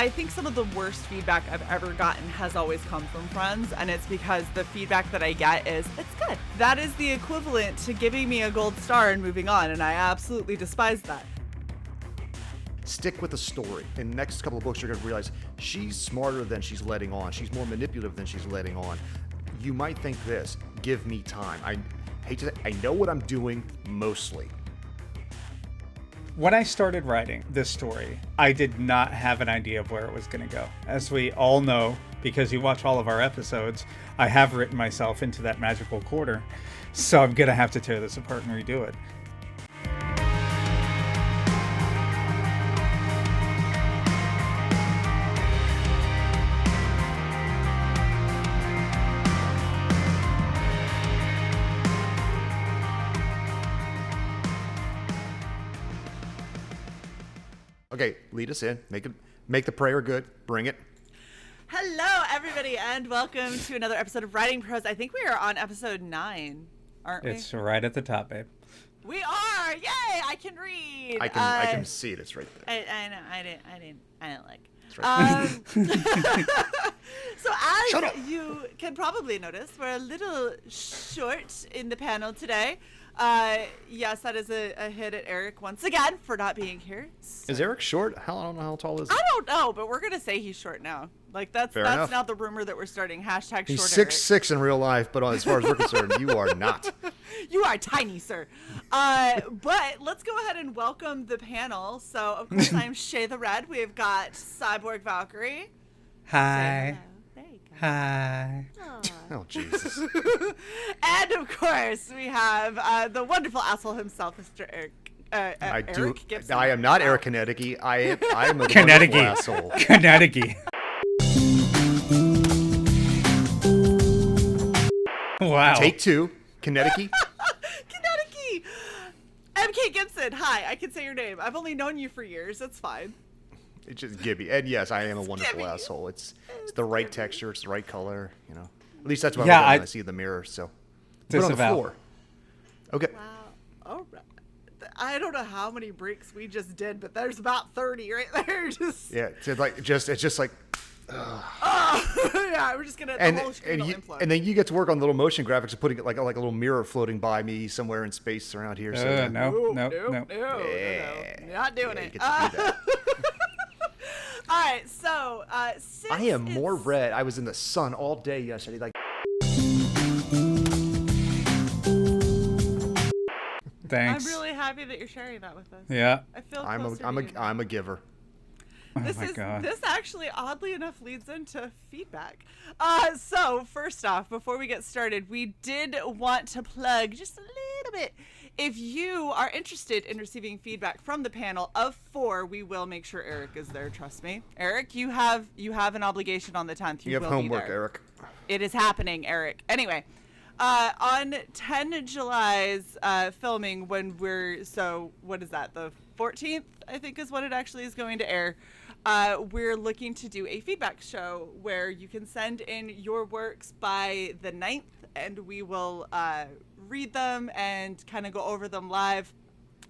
I think some of the worst feedback I've ever gotten has always come from friends, and it's because the feedback that I get is, it's good. That is the equivalent to giving me a gold star and moving on, and I absolutely despise that. Stick with the story. In the next couple of books, you're going to realize she's smarter than she's letting on. She's more manipulative than she's letting on. You might think this, give me time. I know what I'm doing mostly. When I started writing this story, I did not have an idea of where it was going to go. As we all know, because you watch all of our episodes, I have written myself into that magical quarter. So I'm going to have to tear this apart and redo it. Okay, lead us in. Make the prayer good. Bring it. Hello, everybody, and welcome to another episode of Writing Prose. I think we are on episode 9, aren't we? It's right at the top, babe. We are! Yay! I can read. I can see it. It's right there. I know. I didn't like. It's right there. So as you can probably notice, we're a little short in the panel today. Yes, that is a hit at Eric once again for not being here. So. Is Eric short? I don't know how tall is he? I don't know, but we're gonna say he's short now. Like that's now the rumor that we're starting. Hashtag he's short 6'6" in real life, but as far as we're concerned, you are not. You are tiny, sir. But let's go ahead and welcome the panel. So of course I'm Shae the Red. We've got Cyborg Valkyrie. Hi. There you go. Hi. Oh, Jesus. And of course, we have the wonderful asshole himself, Mr. Eric. Eric Gibson. I am not Eric Canete. I am a Canete. wonderful asshole. Canete. Wow. Take 2. Canete. Canete. MK Gibson. Hi, I can say your name. I've only known you for years. That's fine. It's just Gibby. And yes, I am a wonderful Gibby. asshole. It's the right Gibby. texture. It's the right color. You know. At least that's what Yeah, I see in the mirror. So put it on the Disavow. floor. Okay. Wow. All right. I don't know how many breaks we just did, but there's about 30 right there. Yeah. It's just like. Yeah, we're just gonna the whole screen will implode. And then you get to work on little motion graphics of putting it like a little mirror floating by me somewhere in space around here. So No. Not doing you it. get to do that. All right, so since I am more red. I was in the sun all day yesterday. Like. Thanks. I'm really happy that you're sharing that with us. Yeah. I feel closer to you. I'm a giver. God. This actually, oddly enough, leads into feedback. So first off, before we get started, we did want to plug just a little bit. If you are interested in receiving feedback from the panel of 4, we will make sure Eric is there. Trust me, Eric. You have an obligation on the 10th. You have homework, Eric. It is happening, Eric. Anyway. On 10 July's filming, when what is that, the 14th, I think is when it actually is going to air, we're looking to do a feedback show where you can send in your works by the 9th, and we will read them and kind of go over them live,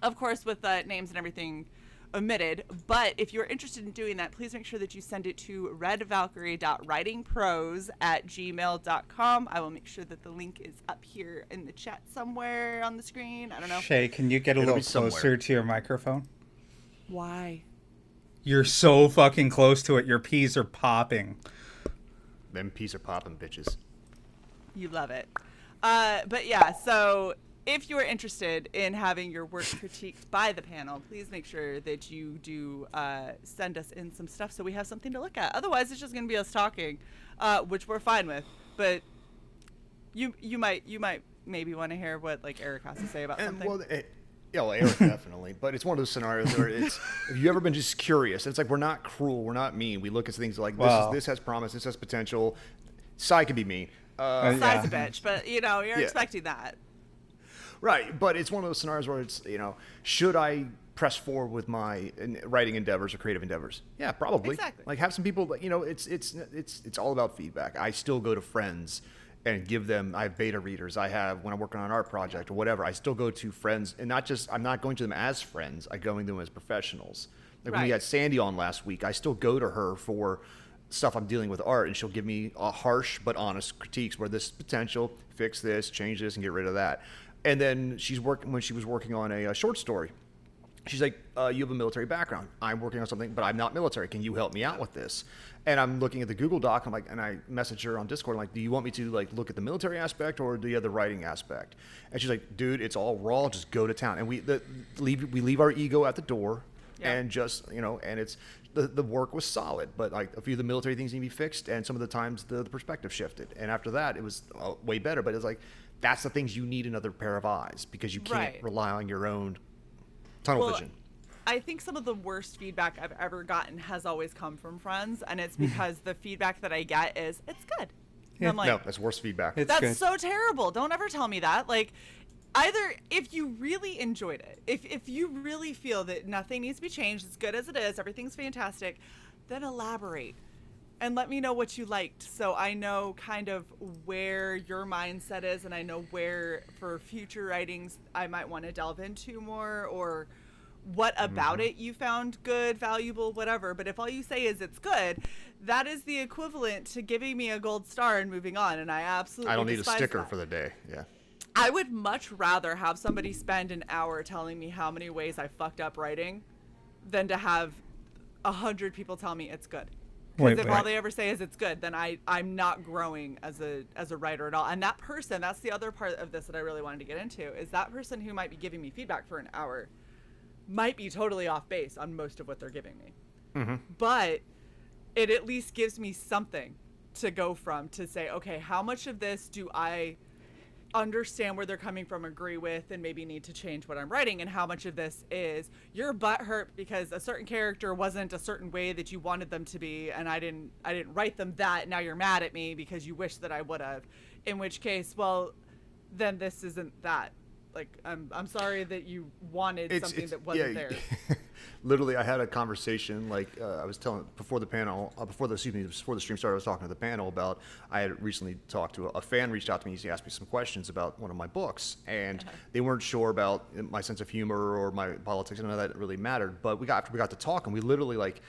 of course, with names and everything omitted. But if you're interested in doing that, please make sure that you send it to redvalkyrie.writingprose@gmail.com. I will make sure that the link is up here in the chat somewhere on the screen. I don't know. Shae, can you get a It'll little be closer somewhere. to your microphone? Why? You're so fucking close to it. Your peas are popping. Them peas are popping, bitches. You love it. But yeah, so if you are interested in having your work critiqued by the panel, please make sure that you do send us in some stuff so we have something to look at. Otherwise, it's just going to be us talking, which we're fine with. But you might maybe want to hear what like Eric has to say about something. Well, Eric definitely. But it's one of those scenarios where it's if you ever been just curious, it's like we're not cruel, we're not mean. We look at things like this has promise, this has potential. Psy can be mean. Size a bitch, but you're expecting that. Right, but it's one of those scenarios where it's, should I press forward with my writing endeavors or creative endeavors? Yeah, probably. Exactly. Like have some people, it's all about feedback. I still go to friends and give them, I have beta readers. I have, when I'm working on an art project or whatever, I still go to friends and I'm not going to them as friends. I'm going to them as professionals Like when we Right. had Sandy on last week, I still go to her for stuff I'm dealing with art, and she'll give me a harsh but honest critiques where this potential, fix this, change this, and get rid of that. And then when she was working on a short story, she's like, you have a military background. I'm working on something, but I'm not military. Can you help me out with this? And I'm looking at the Google Doc. I'm like, and I message her on Discord. I'm like, do you want me to like look at the military aspect or the other writing aspect? And she's like, dude, it's all raw. Just go to town. And we leave our ego at the door, and just and it's the work was solid, but like a few of the military things need to be fixed, and some of the times the perspective shifted. And after that, it was way better. But it's like that's the things you need another pair of eyes because you can't rely on your own tunnel vision. I think some of the worst feedback I've ever gotten has always come from friends, and it's because the feedback that I get is, it's good. And I'm like, no, that's worst feedback. It's that's good. so terrible. Don't ever tell me that. Like, either if you really enjoyed it, if you really feel that nothing needs to be changed, it's good as it is, everything's fantastic, then elaborate. And let me know what you liked, so I know kind of where your mindset is, and I know where for future writings I might want to delve into more, or what about it you found good, valuable, whatever. But if all you say is it's good, that is the equivalent to giving me a gold star and moving on, and I absolutely I don't need a despise sticker that. for the day. Yeah. I would much rather have somebody spend an hour telling me how many ways I fucked up writing than to have 100 people tell me it's good. Because if all they ever say is it's good, then I'm not growing as a writer at all. And that person, that's the other part of this that I really wanted to get into, is that person who might be giving me feedback for an hour might be totally off base on most of what they're giving me. Mm-hmm. But it at least gives me something to go from, to say, okay, how much of this do I understand where they're coming from, agree with, and maybe need to change what I'm writing, and how much of this is your butt hurt because a certain character wasn't a certain way that you wanted them to be, and I didn't write them that, and now you're mad at me because you wish that I would have, in which case, well, then this isn't that. Like, I'm sorry that you wanted something that wasn't there. Literally, I had a conversation, like I was telling before the stream started, I was talking to the panel about, I had recently talked to a fan, reached out to me, he asked me some questions about one of my books, and they weren't sure about my sense of humor or my politics, and none of that really mattered. But after we got to talk, and we literally, like,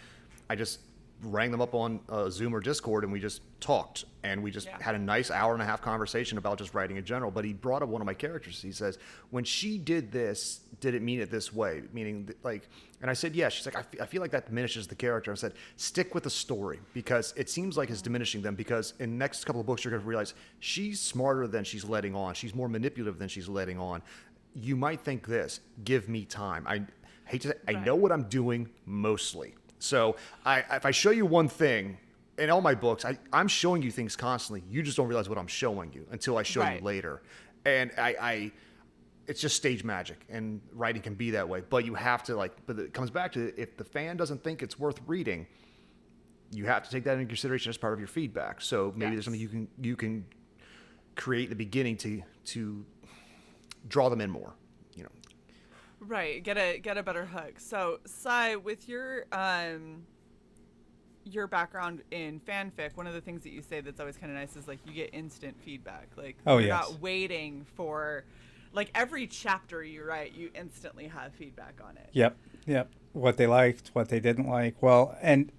I just rang them up on Zoom or Discord, and we just talked, and we just had a nice hour-and-a-half conversation about just writing in general. But he brought up one of my characters. He says, when she did this, did it mean it this way? Meaning, like, and I said, yes. She's like, I feel like that diminishes the character. I said, stick with the story, because it seems like it's diminishing them, because in the next couple of books, you're going to realize she's smarter than she's letting on. She's more manipulative than she's letting on. You might think this, give me time. I hate to say, I know what I'm doing mostly. So if I show you one thing, in all my books, I'm showing you things constantly. You just don't realize what I'm showing you until I show you later. And it's just stage magic, and writing can be that way. But you have to, like, but it comes back to, if the fan doesn't think it's worth reading, you have to take that into consideration as part of your feedback. So maybe there's something you can create in the beginning to draw them in more. Right, get a better hook. So, Sai, with your background in fanfic, one of the things that you say that's always kind of nice is, like, you get instant feedback. Like, you're not waiting for, like, every chapter you write, you instantly have feedback on it. Yep. What they liked, what they didn't like. Well, and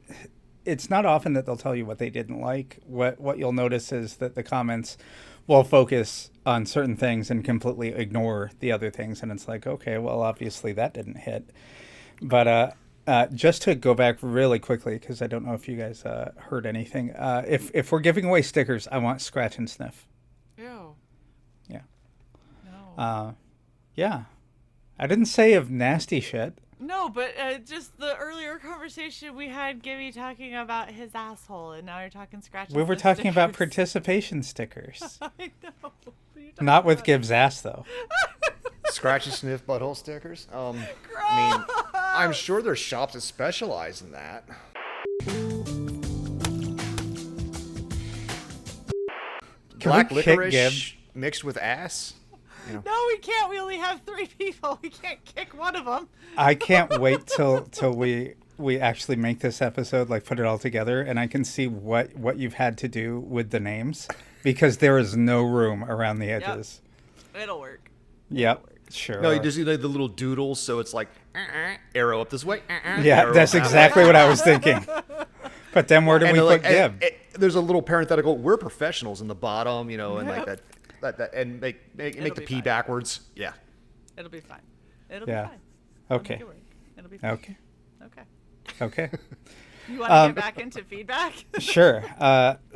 it's not often that they'll tell you what they didn't like. What you'll notice is that the comments will focus on certain things and completely ignore the other things. And it's like, okay, well, obviously that didn't hit. But just to go back really quickly, because I don't know if you guys heard anything. If we're giving away stickers, I want scratch and sniff. Ew. Yeah. No. Yeah. I didn't say of nasty shit. No, but just the earlier conversation we had, Gibby talking about his asshole, and now you're talking scratches. We were talking about participation stickers. I know. Not with Gibbs' ass, though. Scratch and sniff butthole stickers. I mean, I'm sure there's shops that specialize in that. Black licorice mixed with ass. No, we can't. We only have 3 people. We can't kick one of them. I can't wait till we actually make this episode, like, put it all together, and I can see what you've had to do with the names, because there is no room around the edges. Yep. It'll work. Yep. Sure. No, you just do like the little doodles, so it's like arrow up this way. Yeah, that's exactly what I was thinking. But then where do we put Gib? There's a little parenthetical. We're professionals in the bottom, and like that, and make the P fine. backwards. Yeah. It'll be fine. It'll Yeah. be fine. Okay. Make it work. It'll be fine. Okay. Okay. Okay. You want to get back into feedback? Sure.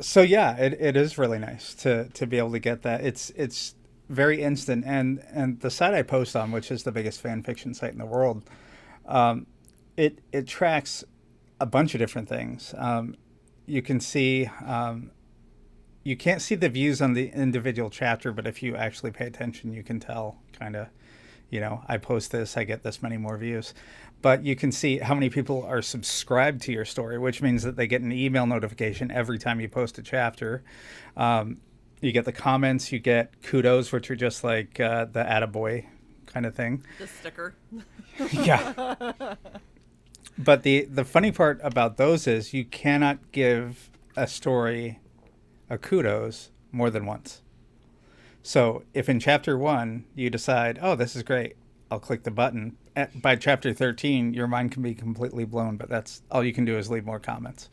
So yeah, it is really nice to be able to get that. It's very instant, and the site I post on, which is the biggest fan fiction site in the world, it tracks a bunch of different things. You can see, you can't see the views on the individual chapter, but if you actually pay attention, you can tell kind of, I post this, I get this many more views. But you can see how many people are subscribed to your story, which means that they get an email notification every time you post a chapter. You get the comments, you get kudos, which are just like the attaboy kind of thing. The sticker. Yeah. But the funny part about those is you cannot give a story a kudos more than once. So if in chapter 1 you decide, oh, this is great, I'll click the button. By chapter 13, your mind can be completely blown, but that's all you can do is leave more comments.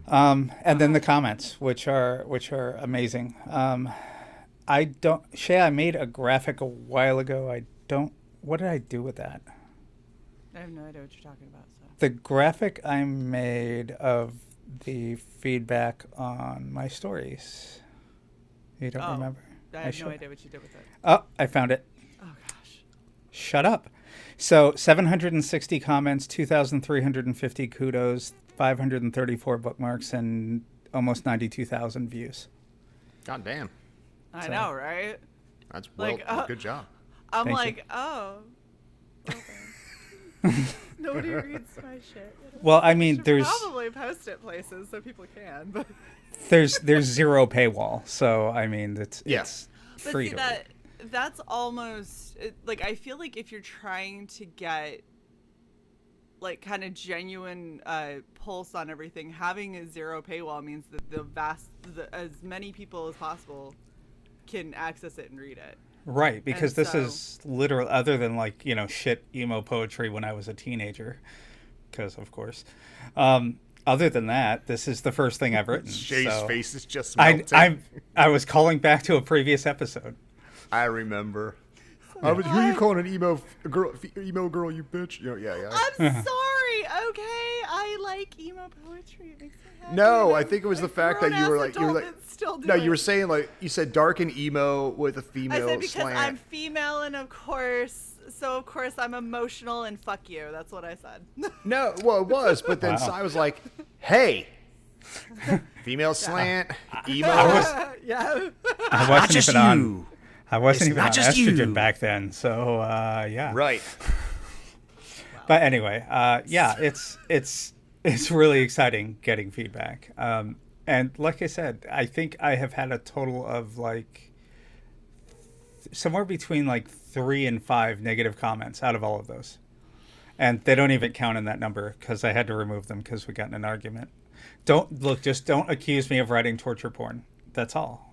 And then the comments, which are amazing. Shae, I made a graphic a while ago. What did I do with that? I have no idea what you're talking about. So. The graphic I made of the feedback on my stories. You don't remember? I have no idea what you did with it. Oh, I found it. Oh, gosh. Shut up. So 760 comments, 2,350 kudos, 534 bookmarks, and almost 92,000 views. God damn. I know, right? That's good job. I'm Thank like, you. Oh. Nobody reads my shit. Well, I mean, Should there's probably post it places so people can, but there's zero paywall, so I mean it's free to read. That's almost like I feel like if you're trying to get like kind of genuine pulse on everything, having a zero paywall means that as many people as possible can access it and read it. Right, because And this so- is literal, other than like, shit emo poetry when I was a teenager, because of course. Other than that, this is the first thing I've written. Shae's so face is just melting. I was calling back to a previous episode. I remember. Who are you calling an emo girl, you bitch? Yeah. I'm sorry. Okay, I like emo poetry. It makes me happy. No, I think it was the fact that you were like, still do no, you were it. saying like, you said dark and emo with a female I said because slant. I'm female and of course I'm emotional and fuck you. That's what I said. No, well, it was, but then Wow. I was like, hey, female slant, emo. Yeah. I wasn't Not just even on. you. I wasn't It's even not on just estrogen you. back then, so yeah. Right. But anyway, yeah, it's really exciting getting feedback. And like I said, I think I have had a total of like somewhere between like 3 and 5 negative comments out of all of those. And they don't even count in that number because I had to remove them because we got in an argument. Just don't accuse me of writing torture porn. That's all.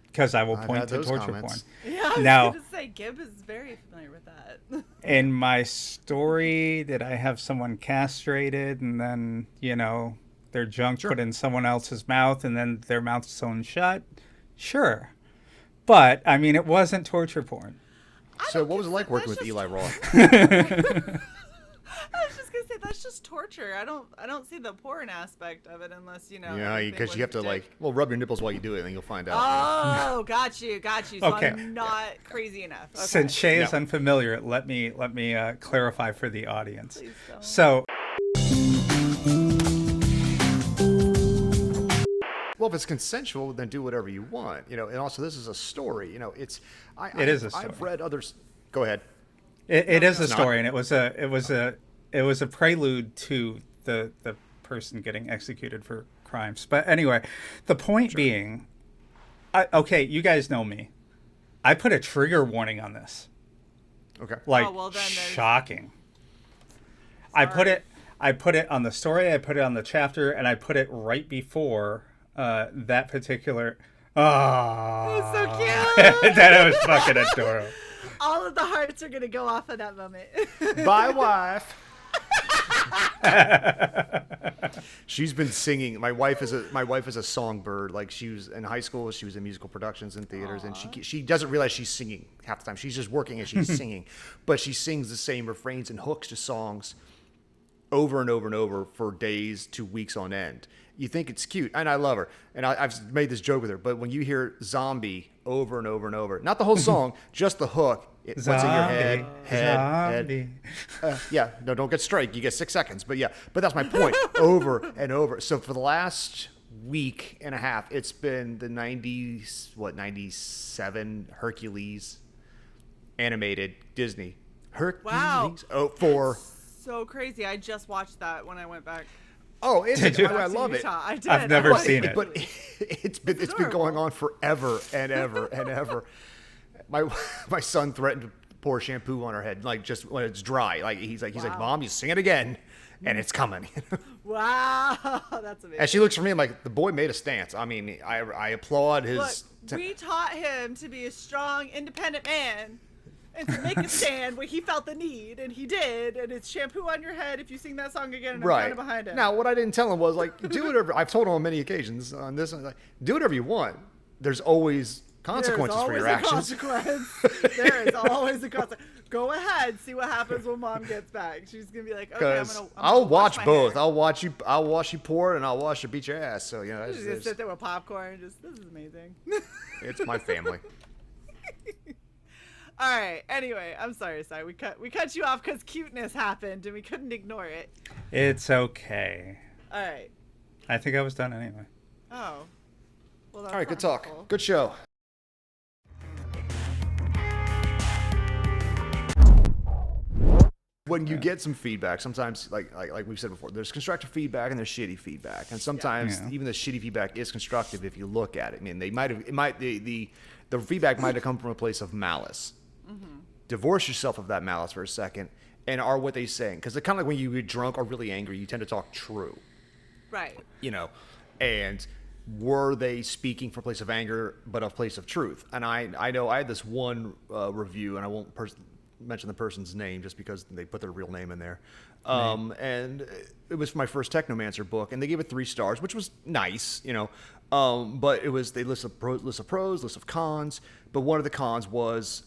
Because I will I've point had to those torture comments. porn. Yeah, I was Now- going to say, Gib is very familiar with that. In my story, did I have someone castrated and then, their junk put in someone else's mouth and then their mouth sewn shut? Sure. But, I mean, it wasn't torture porn. So what was it like working with Eli Roth? I was just going to say, that's just torture. I don't see the porn aspect of it unless, Yeah, everything because you have was to dick. rub your nipples while you do it, and then you'll find out. Oh, got you. So Okay. I'm not crazy enough. Okay. Since Shae is No. unfamiliar, let me clarify for the audience. Please don't. So, Well, if it's consensual, then do whatever you want. And also this is a story. It is a story. I've read others. Go ahead. it is a It's not. story, and it was a prelude to the person getting executed for crimes. But anyway, the point being, okay, you guys know me. I put a trigger warning on this. Okay. Like, Oh, well, then there's- shocking. I put it on the story, I put it on the chapter, and I put it right before that particular. Oh, so cute. that was fucking adorable. All of the hearts are gonna go off at that moment. Bye, wife. She's been singing. My wife is a songbird. Like, she was in high school, she was in musical productions and theaters. Aww. And she doesn't realize she's singing half the time. She's just working and she's singing, but she sings the same refrains and hooks to songs over and over and over for days to weeks on end. You think it's cute, and I love her, and I've made this joke with her. But when you hear "zombie" over and over and over, not the whole song, just the hook. What's in your head? Yeah, no, don't get strike. You get 6 seconds. But yeah, but that's my point. Over and over. So for the last week and a half, it's been the 97 Hercules animated Disney. Hercules. Wow. So crazy. I just watched that when I went back. Oh, I love it. I did. I've never seen it. But it's been going on forever and ever and ever. My son threatened to pour shampoo on her head, like, just when it's dry. Like, he's like, Mom, you sing it again, and it's coming. Wow, that's amazing. And she looks for me. I'm like, the boy made a stance. I mean, I applaud his. Look, we taught him to be a strong, independent man. And to make a stand where he felt the need, and he did, and it's shampoo on your head if you sing that song again, and I'm kind of behind him. Now, what I didn't tell him was, like, do whatever. I've told him on many occasions on this, like, do whatever you want. There's always consequences for your actions. There is always a consequence. Go ahead, see what happens when Mom gets back. She's gonna be like, okay, I'll watch both. Hair. I'll watch you pour it, and I'll watch you beat your ass. So, you know, just sit there with popcorn. This is amazing. It's my family. All right. Anyway, I'm sorry, Si. We cut you off because cuteness happened and we couldn't ignore it. It's okay. All right. I think I was done anyway. Oh. Well, that's all right. Good talk. Good show. When you get some feedback, sometimes, like we've said before, there's constructive feedback and there's shitty feedback, and sometimes even the shitty feedback is constructive if you look at it. I mean, the feedback might have come from a place of malice. Mm-hmm. Divorce yourself of that malice for a second, and are what they saying? Because it's kind of like when you get drunk or really angry, you tend to talk true, right? You know, and were they speaking from a place of anger but a place of truth? And I know I had this one review, and I won't mention the person's name just because they put their real name in there. And it was my first Technomancer book, and they gave it 3 stars, which was nice, you know. But it was, they list of pros, list of cons, but one of the cons was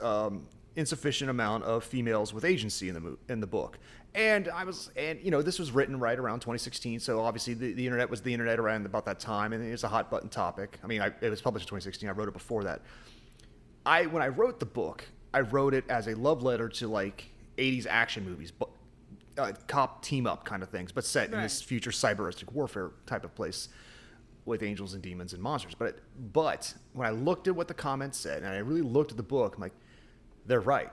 insufficient amount of females with agency in the book. And you know, this was written right around 2016, so obviously the internet was the internet around about that time, and it was a hot button topic. I mean, it was published in 2016. I wrote it before that. When I wrote the book, I wrote it as a love letter to, like, 80s action movies, cop team up kind of things, but set in this future cyberistic warfare type of place with angels and demons and monsters. But when I looked at what the comments said, and I really looked at the book, I'm like, they're right.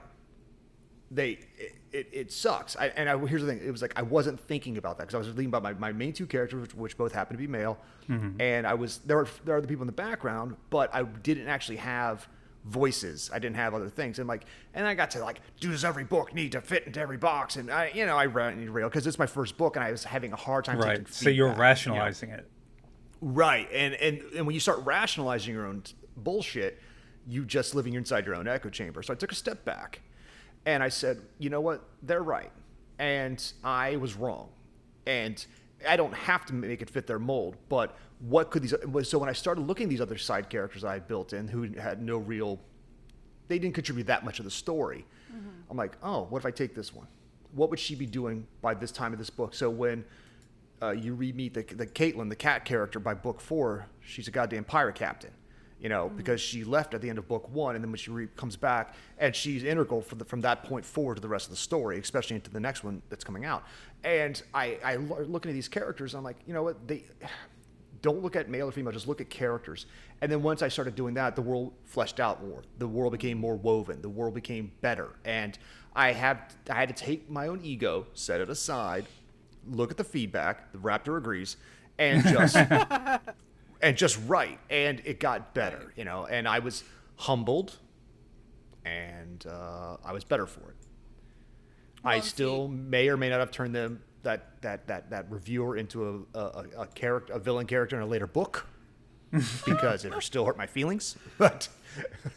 It sucks. Here's the thing. It was like I wasn't thinking about that because I was thinking about my main 2 characters, which both happen to be male, and there are other people in the background, but I didn't actually have voices. I didn't have other things, and I got to, like, does every book need to fit into every box? And I ran into rail because it's my first book, and I was having a hard time taking feedback. So you're rationalizing it, right? And when you start rationalizing your own bullshit, you just living inside your own echo chamber. So I took a step back, and I said, you know what? They're right, and I was wrong, and I don't have to make it fit their mold, but what could so when I started looking at these other side characters I had built in who had they didn't contribute that much of the story. Mm-hmm. I'm like, oh, what if I take this one? What would she be doing by this time of this book? So when you meet the Caitlin, the cat character, by book 4, she's a goddamn pirate captain, you know, because she left at the end of book 1, and then when she comes back, and she's integral from that point forward to the rest of the story, especially into the next one that's coming out. And I looking at these characters, I'm like, you know what, don't look at male or female, just look at characters. And then once I started doing that, the world fleshed out more. The world became more woven. The world became better. And I had to take my own ego, set it aside, look at the feedback. The Raptor agrees, and just write. And it got better, you know. And I was humbled, and I was better for it. Well, I still may or may not have turned that reviewer into a villain character in a later book because it still hurt my feelings. But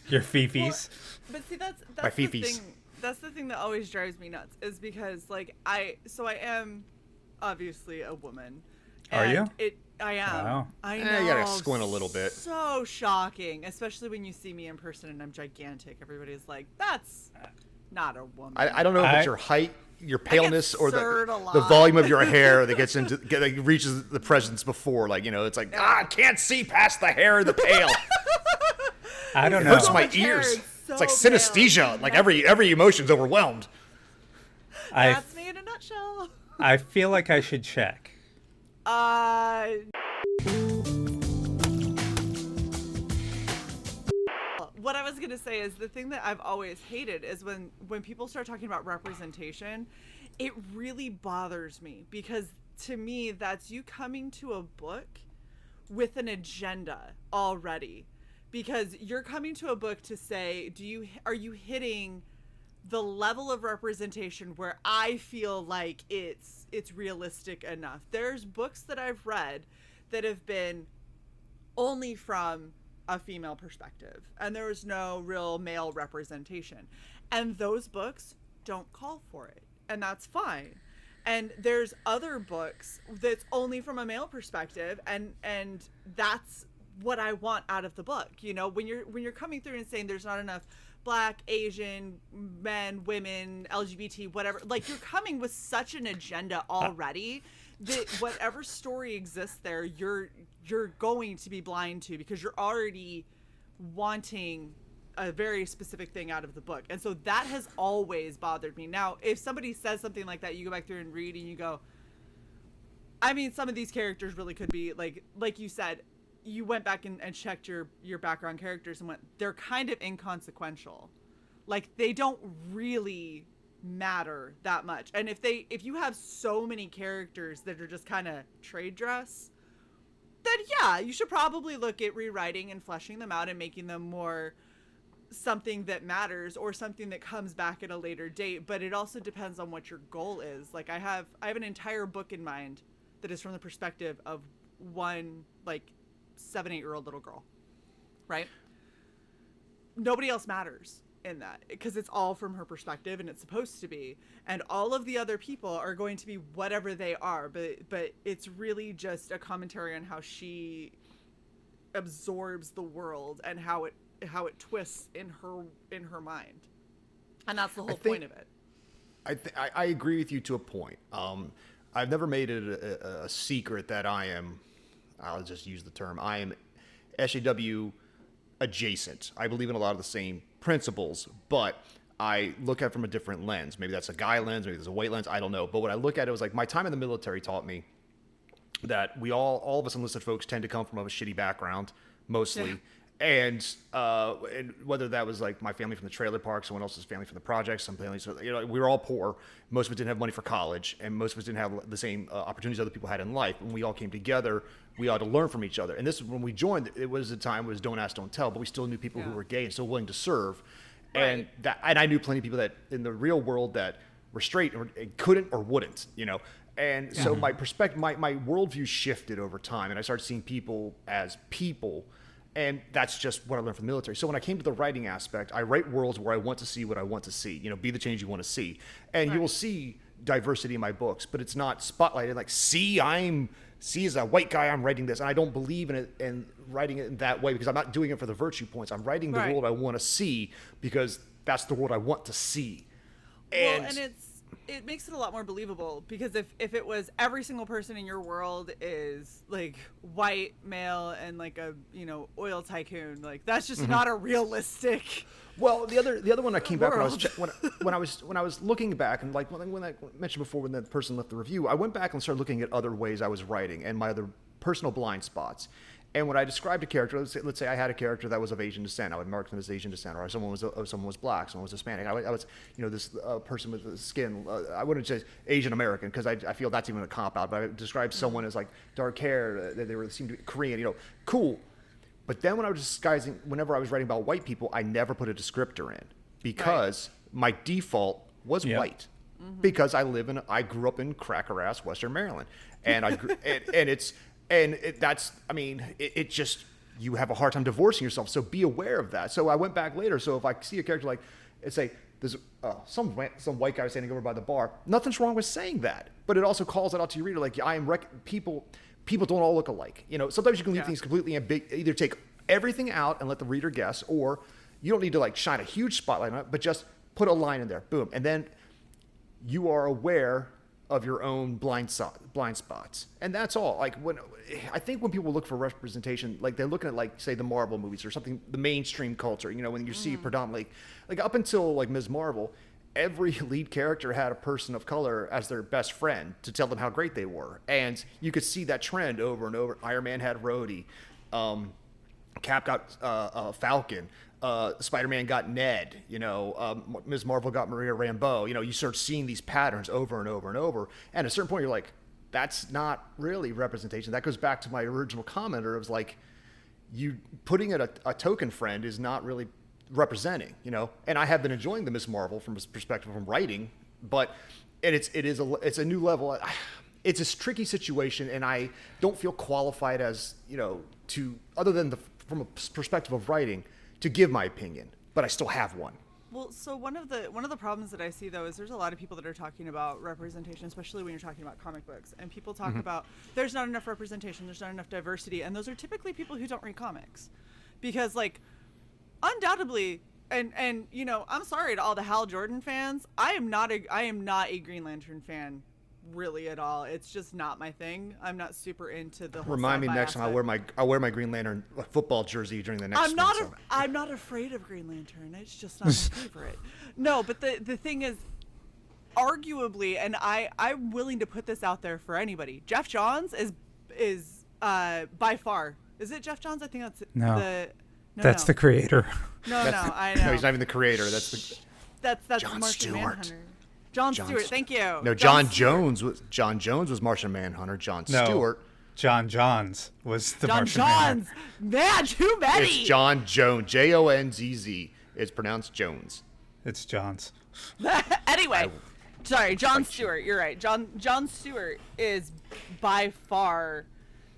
your fifis. But see, that's my the fifis. thing that's the thing that always drives me nuts is because like I am obviously a woman. Are you? I am. Wow. I know. You gotta squint a little bit. So shocking, especially when you see me in person and I'm gigantic. Everybody's like, "That's not a woman." I don't know if it's your height, your paleness, or stirred a the lot. volume of your hair that gets into like, reaches the presence before. Like, you know, it's like I can't see past the hair and the pale. I don't It know. hurts my much hair, ears. it's It's like so pale. synesthesia. Like every emotion's overwhelmed. That's me in a nutshell. I feel like I should check. What I was gonna say is the thing that I've always hated is when people start talking about representation, it really bothers me because to me that's you coming to a book with an agenda already, because you're coming to a book to say, are you hitting the level of representation where I feel like it's realistic enough. There's books that I've read that have been only from a female perspective and there was no real male representation, and those books don't call for it, and that's fine. And there's other books that's only from a male perspective, and that's what I want out of the book. You know, when you're coming through and saying there's not enough Black, Asian, men, women, LGBT, whatever, like you're coming with such an agenda already that whatever story exists there, you're going to be blind to, because you're already wanting a very specific thing out of the book. And so that has always bothered me. Now, if somebody says something like that, you go back through and read and you go, I mean, some of these characters really could be like you said, you went back and checked your background characters and went, they're kind of inconsequential. Like they don't really matter that much. And if you have so many characters that are just kind of trade dress, then yeah, you should probably look at rewriting and fleshing them out and making them more something that matters or something that comes back at a later date. But it also depends on what your goal is. Like I have an entire book in mind that is from the perspective of one like 7-8-year-old little girl, right? Nobody else matters in that because it's all from her perspective, and it's supposed to be, and all of the other people are going to be whatever they are, but it's really just a commentary on how she absorbs the world and how it twists in her mind, and that's the whole point of it. I agree with you to a point. I've never made it a secret that I'll just use the term, I am SJW adjacent. I believe in a lot of the same principles, but I look at it from a different lens. Maybe that's a guy lens, maybe there's a white lens, I don't know. But what I look at it was like my time in the military taught me that we all of us enlisted folks tend to come from a shitty background, mostly. Yeah. And whether that was like my family from the trailer park, someone else's family from the projects, some families, we were all poor. Most of us didn't have money for college, and most of us didn't have the same opportunities other people had in life. When we all came together, we ought to learn from each other. And this is when we joined. It was a time was don't ask, don't tell, but we still knew people who were gay and still willing to serve. Right. And I knew plenty of people that in the real world that were straight or couldn't or wouldn't, And so my perspective, my worldview shifted over time, and I started seeing people as people. And that's just what I learned from the military. So when I came to the writing aspect, I write worlds where I want to see what I want to see. Be the change you want to see. And you will see diversity in my books, but it's not spotlighted like, see as a white guy, I'm writing this. And I don't believe in it and writing it in that way because I'm not doing it for the virtue points. I'm writing the world I want to see because that's the world I want to see. And it makes it a lot more believable, because if it was every single person in your world is like white male and like a oil tycoon, like that's just not a realistic. Well, the other one I came back when I was looking back, and like when I mentioned before when that person left the review, I went back and started looking at other ways I was writing and my other personal blind spots. And when I described a character, let's say I had a character that was of Asian descent, I would mark them as Asian descent, or someone was black, someone was Hispanic. I was this person with skin. I wouldn't say Asian American because I feel that's even a cop out. But I described someone as like dark hair. They seemed to be Korean. Cool. But then when I was disguising, whenever I was writing about white people, I never put a descriptor in because my default was white. Mm-hmm. Because I grew up in cracker ass Western Maryland, and it just, you have a hard time divorcing yourself. So be aware of that. So I went back later. So if I see a character like, say, there's some white guy standing over by the bar. Nothing's wrong with saying that, but it also calls it out to your reader. Like people don't all look alike. You know, sometimes you can leave things completely ambiguous. Either take everything out and let the reader guess, or you don't need to like shine a huge spotlight on it, but just put a line in there, boom, and then you are aware of your own blind spots, and that's all. Like I think when people look for representation, like they're looking at like say the Marvel movies or something, the mainstream culture. You know, when you see predominantly like up until like Ms. Marvel, every lead character had a person of color as their best friend to tell them how great they were, and you could see that trend over and over. Iron Man had Rhodey, Cap got Falcon. Spider-Man got Ned, you know, Ms. Marvel got Maria Rambeau. You know, you start seeing these patterns over and over and over. And at a certain point, you're like, that's not really representation. That goes back to my original comment. It was like, you putting it a token friend is not really representing, you know. And I have been enjoying the Ms. Marvel from a perspective from writing, but it's a new level. It's a tricky situation, and I don't feel qualified as, you know, to other than from a perspective of writing, to give my opinion, but I still have one. Well, so one of the problems that I see though is there's a lot of people that are talking about representation, especially when you're talking about comic books, and people talk about there's not enough representation, there's not enough diversity, and those are typically people who don't read comics, because like undoubtedly, and you know, I'm sorry to all the Hal Jordan fans, I am not a Green Lantern fan. Really at all. It's just not my thing. I'm not super into the whole Remind me sci-fi next time I'll wear my Green Lantern football jersey during the next I'm not afraid of Green Lantern. It's just not my favorite. No, but the thing is, arguably, and I'm willing to put this out there for anybody, Jeff Johns is by far, is it Jeff Johns? I think that's the creator. I know. No, he's not even the creator. That's John Martian Stewart. Manhunter. John Stewart, thank you. No, John Jones was Martian Manhunter. John Stewart. John Johns was the John Martian Johns. Manhunter. Man, too many. It's John Jones. Jonzz. It's pronounced Jones. It's Johns. Anyway, sorry, John Stewart. You're right. John Stewart is by far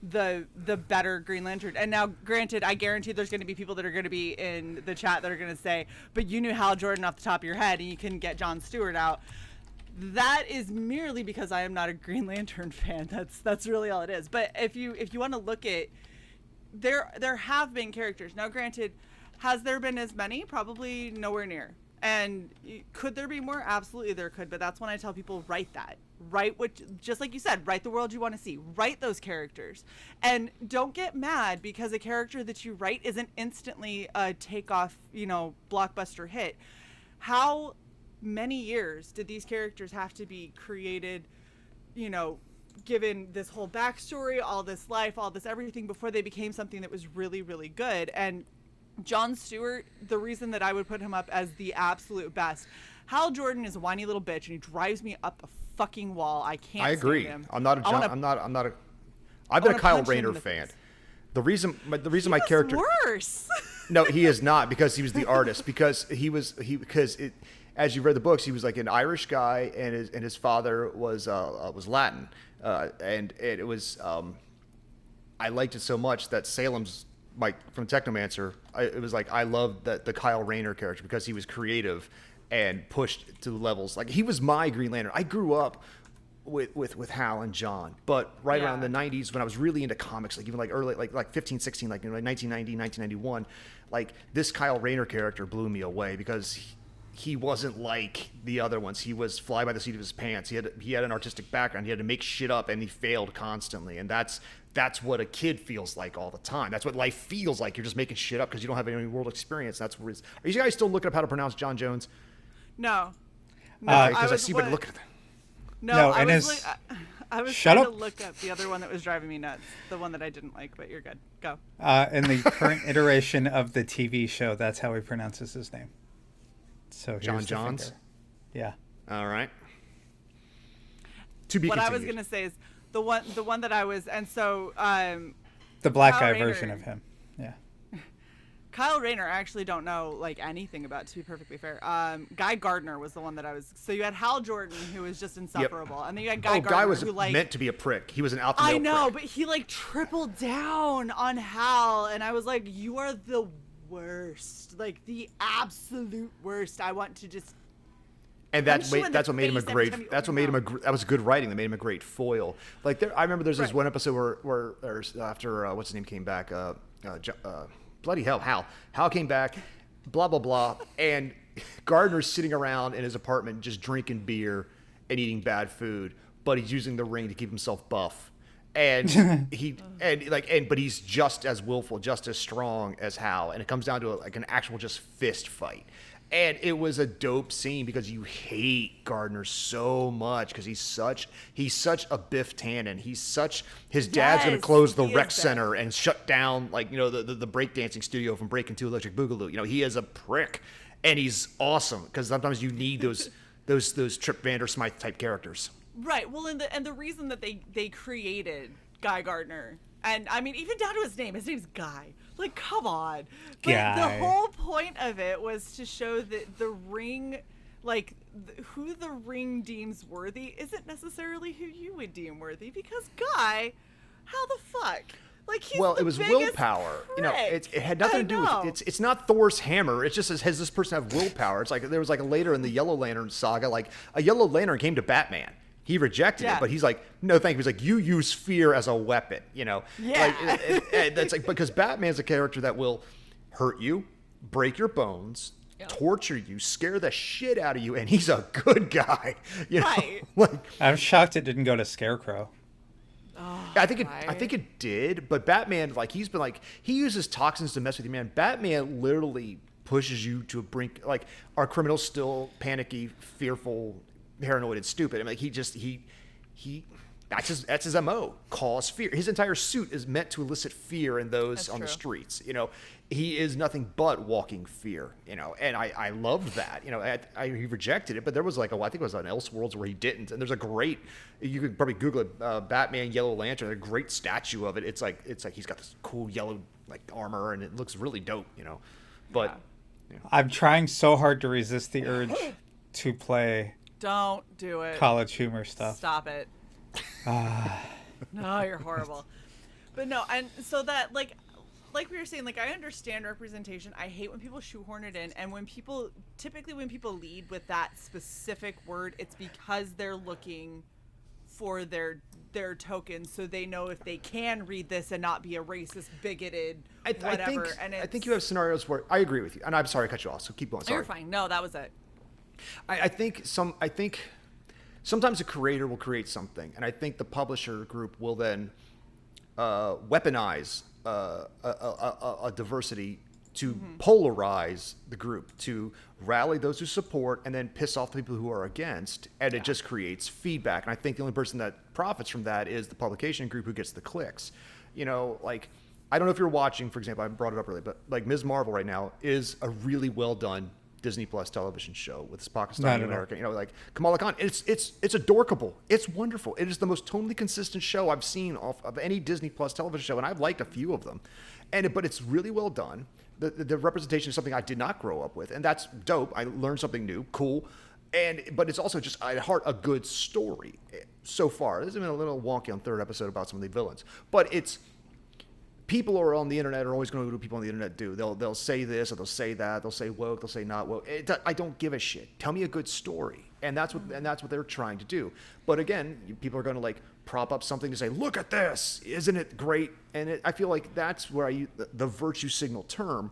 the better Green Lantern. And now, granted, I guarantee there's going to be people that are going to be in the chat that are going to say, but you knew Hal Jordan off the top of your head and you couldn't get John Stewart out. That is merely because I am not a Green Lantern fan. That's really all it is. But if you want to look at, there have been characters. Now, granted, has there been as many? Probably nowhere near. And could there be more? Absolutely there could. But that's when I tell people, write that. Write what, just like you said, write the world you want to see. Write those characters. And don't get mad because a character that you write isn't instantly a takeoff, you know, blockbuster hit. How many years did these characters have to be created, you know, given this whole backstory, all this life, all this everything before they became something that was really, really good? And John Stewart, the reason that I would put him up as the absolute best, Hal Jordan is a whiny little bitch and he drives me up a fucking wall. I can't. I agree. Stand him. I'm not a I've been a Kyle Rayner fan. The reason my character worse. No, he is not, because he was the artist, because as you read the books, he was like an Irish guy, and his father was Latin, and it was I liked it so much that Salem's from Technomancer, it was like I loved the Kyle Rayner character because he was creative and pushed to the levels. Like, he was my Green Lantern. I grew up with Hal and John, but around the 90s when I was really into comics, like even like early, like 15, 16, like 1990, 1991, like this Kyle Rayner character blew me away because he wasn't like the other ones. He was fly by the seat of his pants. He had an artistic background. He had to make shit up, and he failed constantly. And that's what a kid feels like all the time. That's what life feels like. You're just making shit up because you don't have any world experience. That's where are you guys still looking up how to pronounce John Jones? No. Because I see what looking at them. No, I was Shut trying up. to look up the other one that was driving me nuts. The one that I didn't like, but you're good. Go. In the current iteration of the TV show, that's how he pronounces his name. So John here's the Johns? finger. Yeah. All right. To be what continued. I was gonna say is the one that I was, and so the black Kyle guy Rayner, version of him. Yeah. Kyle Rayner, I actually don't know like anything about, to be perfectly fair. Guy Gardner was the one that I was. So you had Hal Jordan, who was just insufferable, and then you had Guy Gardner, Guy was who like meant to be a prick. He was an alpha male I know, prick. but he like tripled down on Hal, and I was like, you are the worst, like the absolute worst. I want to just And Punch you in that's the what made him a face every great. time you That's what open made your him a. mouth. That was good writing. That made him a great foil. Like I remember there's this Right. one episode where after what's his name came back. Bloody hell, Hal came back. Blah blah blah. And Gardner's sitting around in his apartment just drinking beer and eating bad food, but he's using the ring to keep himself buff. And but he's just as willful, just as strong as Hal, and it comes down to like an actual just fist fight. And it was a dope scene because you hate Gardner so much because he's such a Biff Tannen. His dad's gonna Yes, close the he is rec Biff. center and shut down the breakdancing studio from Breaking 2 Electric Boogaloo. He is a prick, and he's awesome because sometimes you need those Trip Vandersmythe type characters. Right. Well, and the reason that they created Guy Gardner, and I mean even down to his name's Guy. Like, come on. But Guy. the whole point of it was to show that the ring, like who the ring deems worthy, isn't necessarily who you would deem worthy. Because Guy, how the fuck? Like he's Well, the it was biggest willpower. prick. It had nothing to do know. with it's not Thor's hammer. It's just has this person have willpower? It's like there was like later in the Yellow Lantern saga, like a Yellow Lantern came to Batman. He rejected Yeah. it, but he's like, no, thank you. He's like, you use fear as a weapon, Yeah. Like, that's like because Batman's a character that will hurt you, break your bones, Yep. torture you, scare the shit out of you, and he's a good guy. Right. Like I'm shocked it didn't go to Scarecrow. I think Right. it did, but Batman, like he's been like he uses toxins to mess with you, man. Batman literally pushes you to a brink. Like, are criminals still panicky, fearful, paranoid, and stupid? I mean, like he that's his MO. Cause fear. His entire suit is meant to elicit fear in those That's on the true. streets. He is nothing but walking fear. And I loved that. He rejected it, but there was like I think it was on Elseworlds where he didn't. And there's a great, you could probably Google it, Batman Yellow Lantern, a great statue of it. It's like he's got this cool yellow like armor, and it looks really dope. But I'm trying so hard to resist the urge to play Don't do it. college humor stuff. Stop it. No, you're horrible. But no, and so that like we were saying, like I understand representation. I hate when people shoehorn it in, and when people lead with that specific word, it's because they're looking for their token, so they know if they can read this and not be a racist, bigoted, whatever. I think you have scenarios where I agree with you, and I'm sorry to cut you off. So keep going. Sorry. You're fine. No, that was it. I think sometimes a creator will create something, and I think the publisher group will then weaponize a diversity to polarize the group, to rally those who support and then piss off the people who are against, and it just creates feedback. And I think the only person that profits from that is the publication group who gets the clicks. Like I don't know if you're watching, for example, I brought it up earlier, but like Ms. Marvel right now is a really well done Disney Plus television show with this Pakistani American, like Kamala Khan. It's adorkable. It's wonderful. It is the most tonally consistent show I've seen of any Disney Plus television show, and I've liked a few of them. But it's really well done. The representation is something I did not grow up with, and that's dope. I learned something new, cool. But it's also just at heart a good story so far. This has been a little wonky on third episode about some of the villains, but it's. People are on the internet are always going to do what people on the internet do. They'll say this or they'll say that. They'll say woke. They'll say not woke. I don't give a shit. Tell me a good story, and that's what they're trying to do. But again, people are going to like prop up something to say, look at this, isn't it great? And I feel like that's where I use the virtue signal term,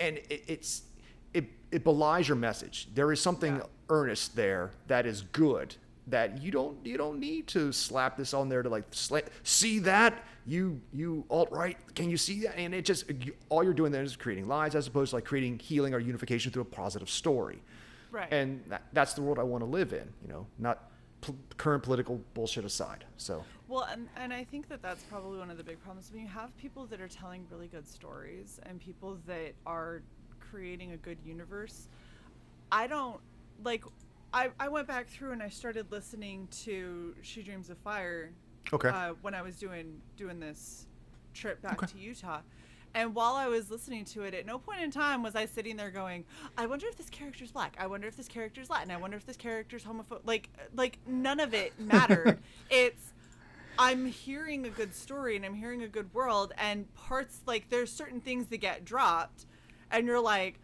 and it belies your message. There is something earnest there that is good. That you don't need to slap this on there to like see that you alt-right, can you see that? And it just all you're doing there is creating lies as opposed to like creating healing or unification through a positive story. Right. And that's the world I want to live in. Not current political bullshit aside. So. Well, and I think that's probably one of the big problems when you have people that are telling really good stories and people that are creating a good universe. I don't like. I went back through and I started listening to She Dreams of Fire. Okay. When I was doing this trip back to Utah. And while I was listening to it, at no point in time was I sitting there going, I wonder if this character's black. I wonder if this character's Latin. I wonder if this character's homophobic. Like none of it mattered. I'm hearing a good story and I'm hearing a good world, and parts, like there's certain things that get dropped and you're like,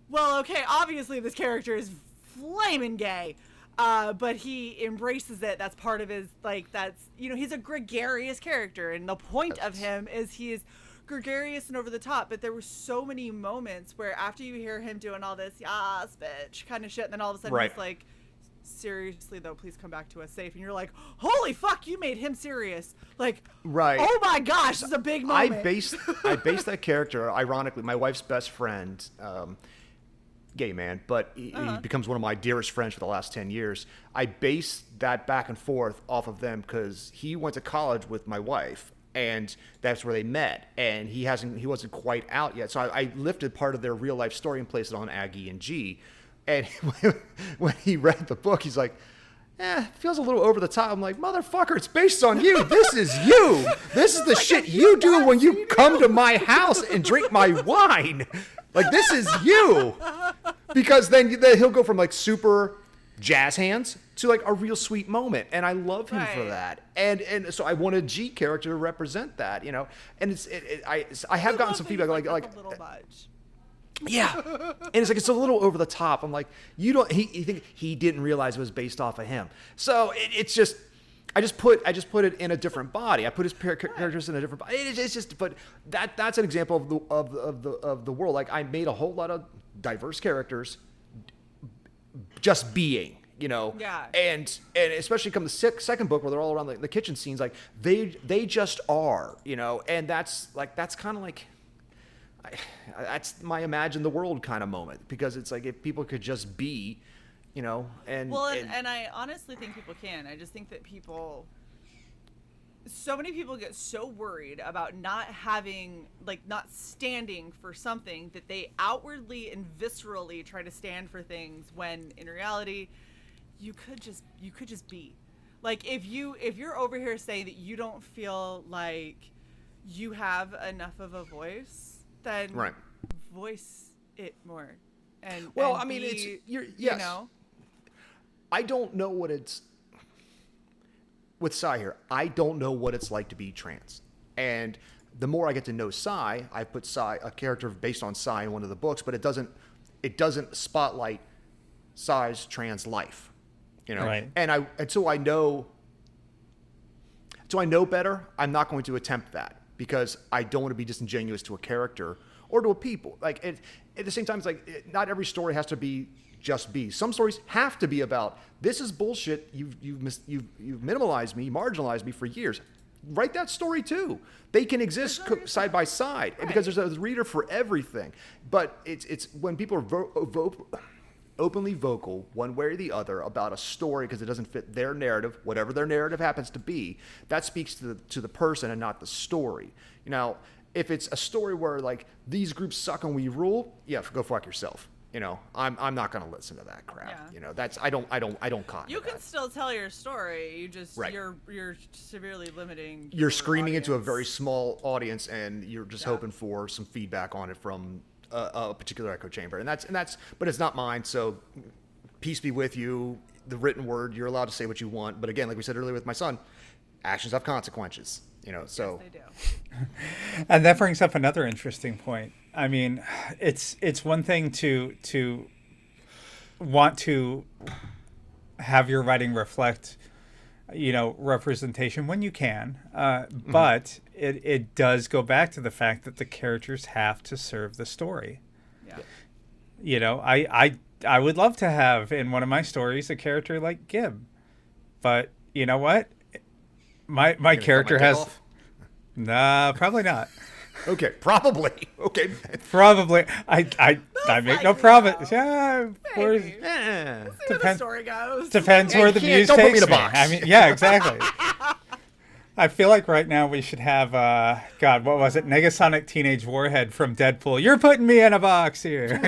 well, okay, obviously this character is flaming gay. But he embraces it. That's part of his, like, that's, you know, he's a gregarious character. And the point of him is he is gregarious and over the top. But there were so many moments where after you hear him doing all this, yas, bitch, kind of shit, and then all of a sudden he's like, seriously though, please come back to us safe. And you're like, holy fuck, you made him serious. Like, oh my gosh, this is a big moment. I based that character, ironically, my wife's best friend, gay man, but he becomes one of my dearest friends for the last 10 years. I based that back and forth off of them because he went to college with my wife, and that's where they met, and he wasn't quite out yet. So I lifted part of their real life story and placed it on Aggie and G. And when he read the book, he's like, it feels a little over the top. I'm like, motherfucker, it's based on you. This is you. This is the shit you do when you come to my house and drink my wine. Like, this is you. Because then he'll go from, like, super jazz hands to, like, a real sweet moment. And I love him for that. And so I want a G character to represent that, you know. And I have gotten some feedback, like a little much. Yeah, and it's like it's a little over the top. I'm like, you don't. He think he didn't realize it was based off of him. So it's just, I just put it in a different body. I put his characters in a different body. It's just, but that's an example of the world. Like, I made a whole lot of diverse characters, just being, you know. Yeah. And especially come the second book where they're all around the kitchen scenes. Like they just are, you know. And that's kind of like. That's my imagine the world kind of moment, because it's like if people could just be, you know, and I honestly think people can. I just think that so many people get so worried about not having, like, not standing for something that they outwardly and viscerally try to stand for things, when in reality you could just be. Like, if you're over here saying that you don't feel like you have enough of a voice, then voice it more. And well, and I mean, yes. You know, I don't know what it's with Cyborg here. I don't know what it's like to be trans, and the more I get to know Cyborg, I put Cyborg, a character based on Cyborg, in one of the books, but it doesn't spotlight Cyborg's trans life, you know. Right. And so I know better. I'm not going to attempt that, because I don't want to be disingenuous to a character or to a people. Like, at the same time, it's like, not every story has to be just be. Some stories have to be about, this is bullshit. You've minimalized me, marginalized me for years. Write that story too. They can exist side by side, because there's a reader for everything. But it's when people are openly vocal one way or the other about a story because it doesn't fit their narrative, whatever their narrative happens to be, that speaks to the person and not the story. You know, if it's a story where, like, these groups suck and we rule, yeah, go fuck yourself. You know, I'm not going to listen to that crap. Yeah. You know, that's I don't cotton. You can that. Still tell your story. You just right. You're severely limiting. You're screaming audience. into a very small audience, and you're just hoping for some feedback on it from a particular echo chamber, and that's but it's not mine. So peace be with you. The written word, you're allowed to say what you want, but again, like we said earlier with my son, actions have consequences. You know, so yes, they do. And that brings up another interesting point. I mean, it's one thing to want to have your writing reflect, you know, representation when you can, but it does go back to the fact that the characters have to serve the story. Yeah. You know, I would love to have in one of my stories a character like Gib, but you know what? My character has. Nah, probably not. Okay, probably. Okay. Probably. I make no promise. Yeah, Maybe. See where the story goes. Depends where the muse don't put me takes in a me. box. I mean, yeah, exactly. I feel like right now we should have, God, what was it? Negasonic Teenage Warhead from Deadpool. You're putting me in a box here.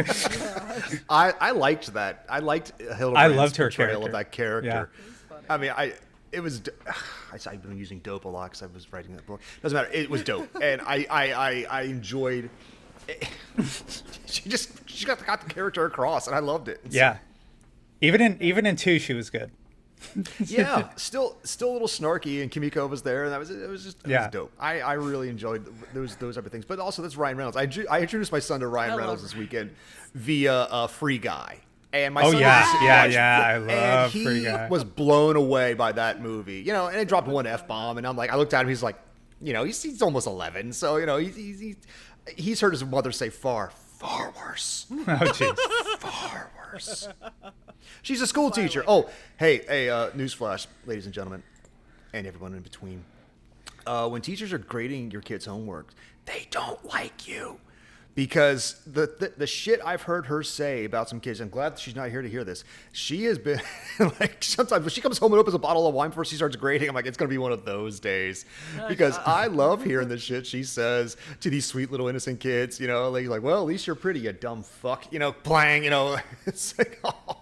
I liked that. I liked Hildebrand's I loved her portrayal character. of that character. Yeah. I mean, I've been using dope a lot because I was writing that book. Doesn't matter. It was dope, and I enjoyed. She got the character across, and I loved it. And Yeah. Even in 2, she was good. yeah, still a little snarky, and Kimiko was there, and it was dope. I really enjoyed those type of things. But also, that's Ryan Reynolds. I introduced my son to Ryan Reynolds this weekend via Free Guy. And my Oh son yeah. I and love he Pretty Guy. was blown away by that movie. You know, and it dropped one F-bomb, and I'm like, I looked at him. He's like, you know, he's almost 11, so you know, he's heard his mother say far worse. Oh jeez. Far worse. She's a school teacher. Oh, hey, newsflash, ladies and gentlemen, and everyone in between. When teachers are grading your kids' homework, they don't like you. Because the shit I've heard her say about some kids, I'm glad she's not here to hear this. She has been, like, sometimes when she comes home and opens a bottle of wine before she starts grading, I'm like, it's going to be one of those days. Because I love hearing the shit she says to these sweet little innocent kids, you know, like, well, at least you're pretty, you dumb fuck, you know, playing, you know. It's like, oh.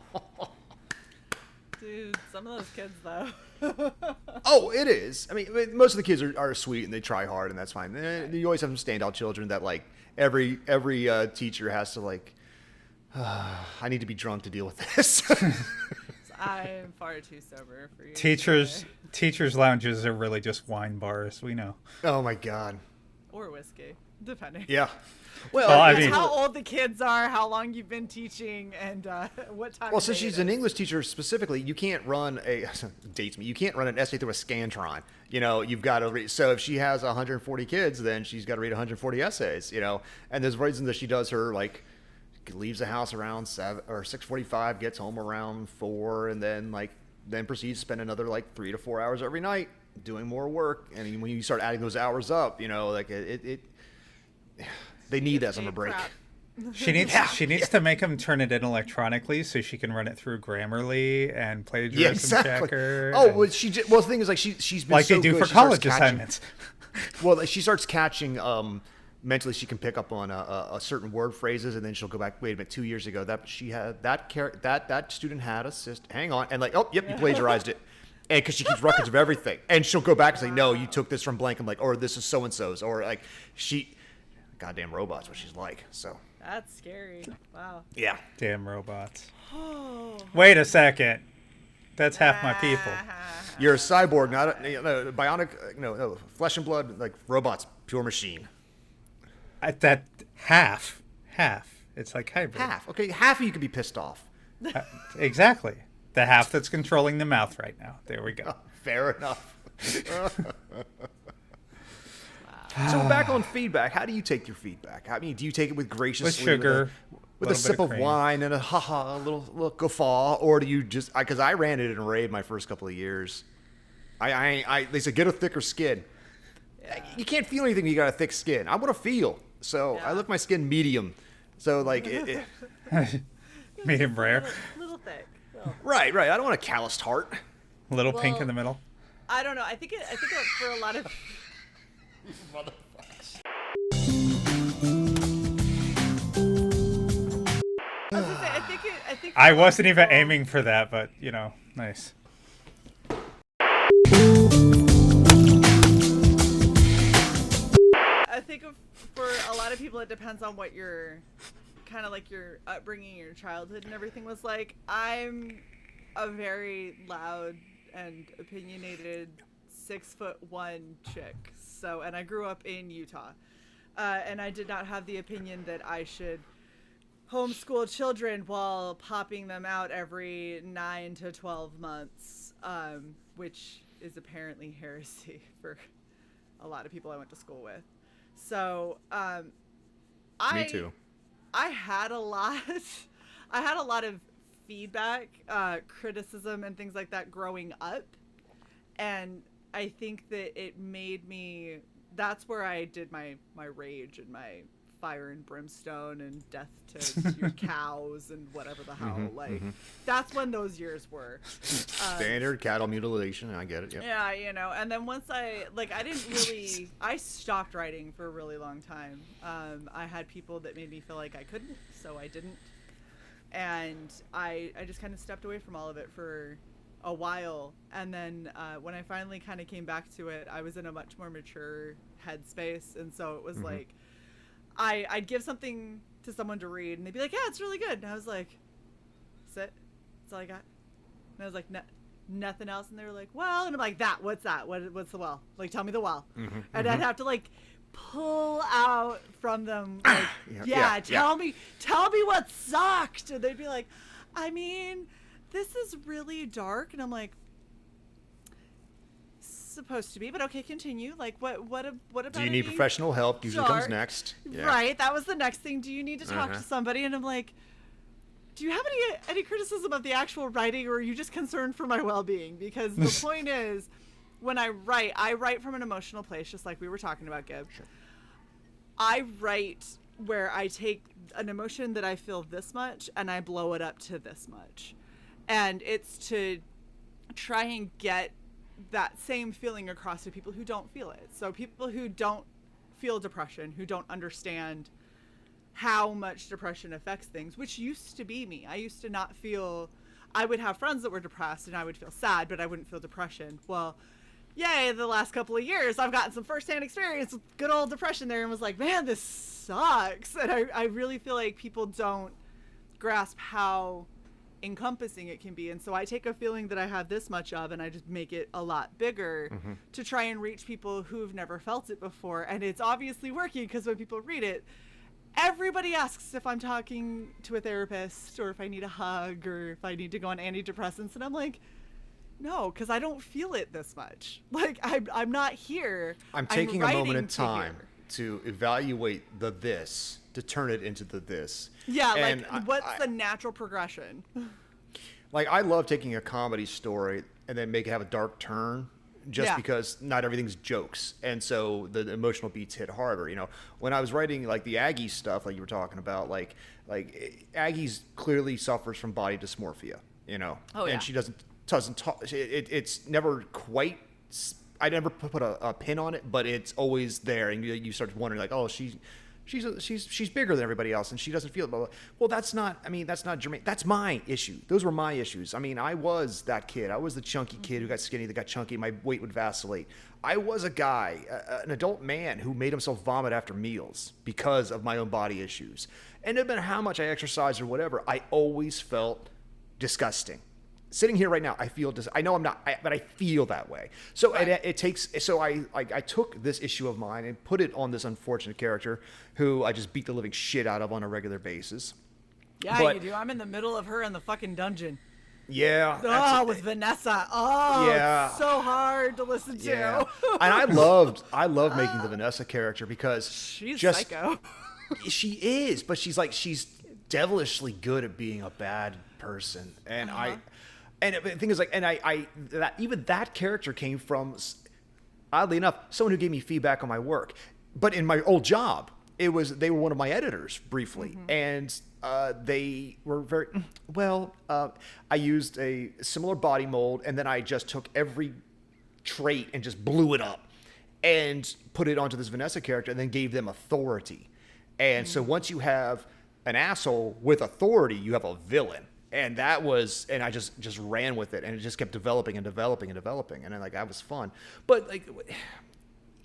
Dude, some of those kids, though. Oh, it is. I mean, most of the kids are sweet and they try hard, and that's fine. You always have some standout children that, like, every teacher has to, like, I need to be drunk to deal with this. I'm far too sober for you. Teachers' lounges are really just wine bars. We know. Oh my god. Or whiskey, depending. Yeah. Well, Well, I It's mean- how old the kids are, how long you've been teaching, and what time. well, of since day she's it an is. English teacher specifically, you can't run dates me. You can't run an essay through a Scantron. You know, you've got to read. So if she has 140 kids, then she's got to read 140 essays. You know, and there's reasons that she does her, like, leaves the house around 7 or 6:45, gets home around 4, and then proceeds to spend another, like, 3 to 4 hours every night doing more work. And when you start adding those hours up, you know, like it they need that summer break. Crap. She needs to make him turn it in electronically so she can run it through Grammarly and plagiarism Yeah, exactly. checker. Oh, and- well, the thing is, like, she's been like so they do good, for she starts college catching- assignments. Well, like, she starts catching mentally. She can pick up on a certain word phrases, and then she'll go back. Wait a minute, 2 years ago that she had that student had a hang on, and like, oh, yep, you plagiarized it. And because she keeps records of everything, and she'll go back and say, no, you took this from blank. I'm like, or this is so and so's, or like goddamn robots, what she's like. So That's scary. Wow. yeah. Damn robots. Oh. Wait a second. That's half my people. You're a cyborg, not a bionic, no, flesh and blood, like robots, pure machine. At that half. It's like hybrid. Half. Okay, half of you could be pissed off. Exactly. The half that's controlling the mouth right now. There we go. Fair enough. So back on feedback, how do you take your feedback? I mean, do you take it with graciously, With sugar, with a little sip bit of cream. wine and a little guffaw, or do you just? Because I ran it in a rave my first couple of years. They said get a thicker skin. Yeah. You can't feel anything. You got a thick skin. I want to feel, so I Yeah. look my skin medium. So like, Medium rare. Little thick. Little. right. I don't want a calloused heart. A little pink Well- in the middle. I don't know. I think for a lot of. I was gonna say, I think. I wasn't even aiming for that, but, you know, nice. I think for a lot of people, it depends on what your kind of like your upbringing, your childhood, and everything was like. I'm a very loud and opinionated 6'1" chick. So, and I grew up in Utah, and I did not have the opinion that I should homeschool children while popping them out every 9 to 12 months, which is apparently heresy for a lot of people I went to school with. So, Me too. I had a lot. I had a lot of feedback, criticism, and things like that growing up, and I think that it made me. That's where I did my rage and my fire and brimstone and death to your cows and whatever the hell. That's when those years were. Standard cattle mutilation. I get it. Yep. Yeah, you know, and then once I didn't really, I stopped writing for a really long time. I had people that made me feel like I couldn't, so I didn't. And I just kind of stepped away from all of it for a while. And then when I finally kind of came back to it, I was in a much more mature headspace. And so it was like, I'd give something to someone to read and they'd be like, yeah, it's really good. And I was like, that's all I got. And I was like, nothing else. And they were like, well, and I'm like, what's that? What's the well? Like, tell me the well. And I'd have to like pull out from them, like, tell me what sucked. And they'd be like, I mean, this is really dark. And I'm like, supposed to be, but okay, continue. Like, what about Do you need professional help? Usually comes next. Yeah. Right, that was the next thing. Do you need to talk to somebody? And I'm like, do you have any criticism of the actual writing, or are you just concerned for my well-being? Because the point is, when I write from an emotional place, just like we were talking about, Gib. Sure. I write where I take an emotion that I feel this much and I blow it up to this much. And it's to try and get that same feeling across to people who don't feel it. So people who don't feel depression, who don't understand how much depression affects things, which used to be me. I used to not feel, I would have friends that were depressed and I would feel sad, but I wouldn't feel depression. Well, yay, the last couple of years, I've gotten some firsthand experience with good old depression there and was like, man, this sucks. And I really feel like people don't grasp how encompassing it can be. And so I take a feeling that I have this much of and I just make it a lot bigger to try and reach people who've never felt it before. And it's obviously working, because when people read it, everybody asks if I'm talking to a therapist or if I need a hug or if I need to go on antidepressants. And I'm like, no, because I don't feel it this much. Like, I'm not here. I'm taking a moment in time to evaluate the this, to turn it into the this. Yeah, and like, what's the natural progression? Like, I love taking a comedy story and then make it have a dark turn, just because not everything's jokes. And so the emotional beats hit harder. You know, when I was writing, like, the Aggie stuff, like you were talking about, like Aggie's clearly suffers from body dysmorphia, you know. Oh, yeah. And she doesn't talk. It's never quite, I never put a pin on it, but it's always there. And you start wondering, like, oh, she's bigger than everybody else and she doesn't feel it. Blah, blah. Well, that's not germane. That's my issue. Those were my issues. I mean, I was that kid. I was the chunky kid who got skinny, that got chunky. My weight would vacillate. I was a guy, an adult man who made himself vomit after meals because of my own body issues. And no matter how much I exercised or whatever, I always felt disgusting. Sitting here right now, I feel I know I'm not, but I feel that way. So it takes. So I took this issue of mine and put it on this unfortunate character who I just beat the living shit out of on a regular basis. Yeah, you do. I'm in the middle of her in the fucking dungeon. Yeah. Oh, with Vanessa. Oh, yeah. It's so hard to listen to. Yeah. And I loved making the Vanessa character because she's psycho. She is, but she's devilishly good at being a bad person, and And the thing is, like, and even that character came from, oddly enough, someone who gave me feedback on my work. But in my old job, they were one of my editors briefly, and they were very well. I used a similar body mold, and then I just took every trait and just blew it up, and put it onto this Vanessa character, and then gave them authority. And so once you have an asshole with authority, you have a villain. And I just ran with it, and it just kept developing and developing and developing, and that was fun. But like,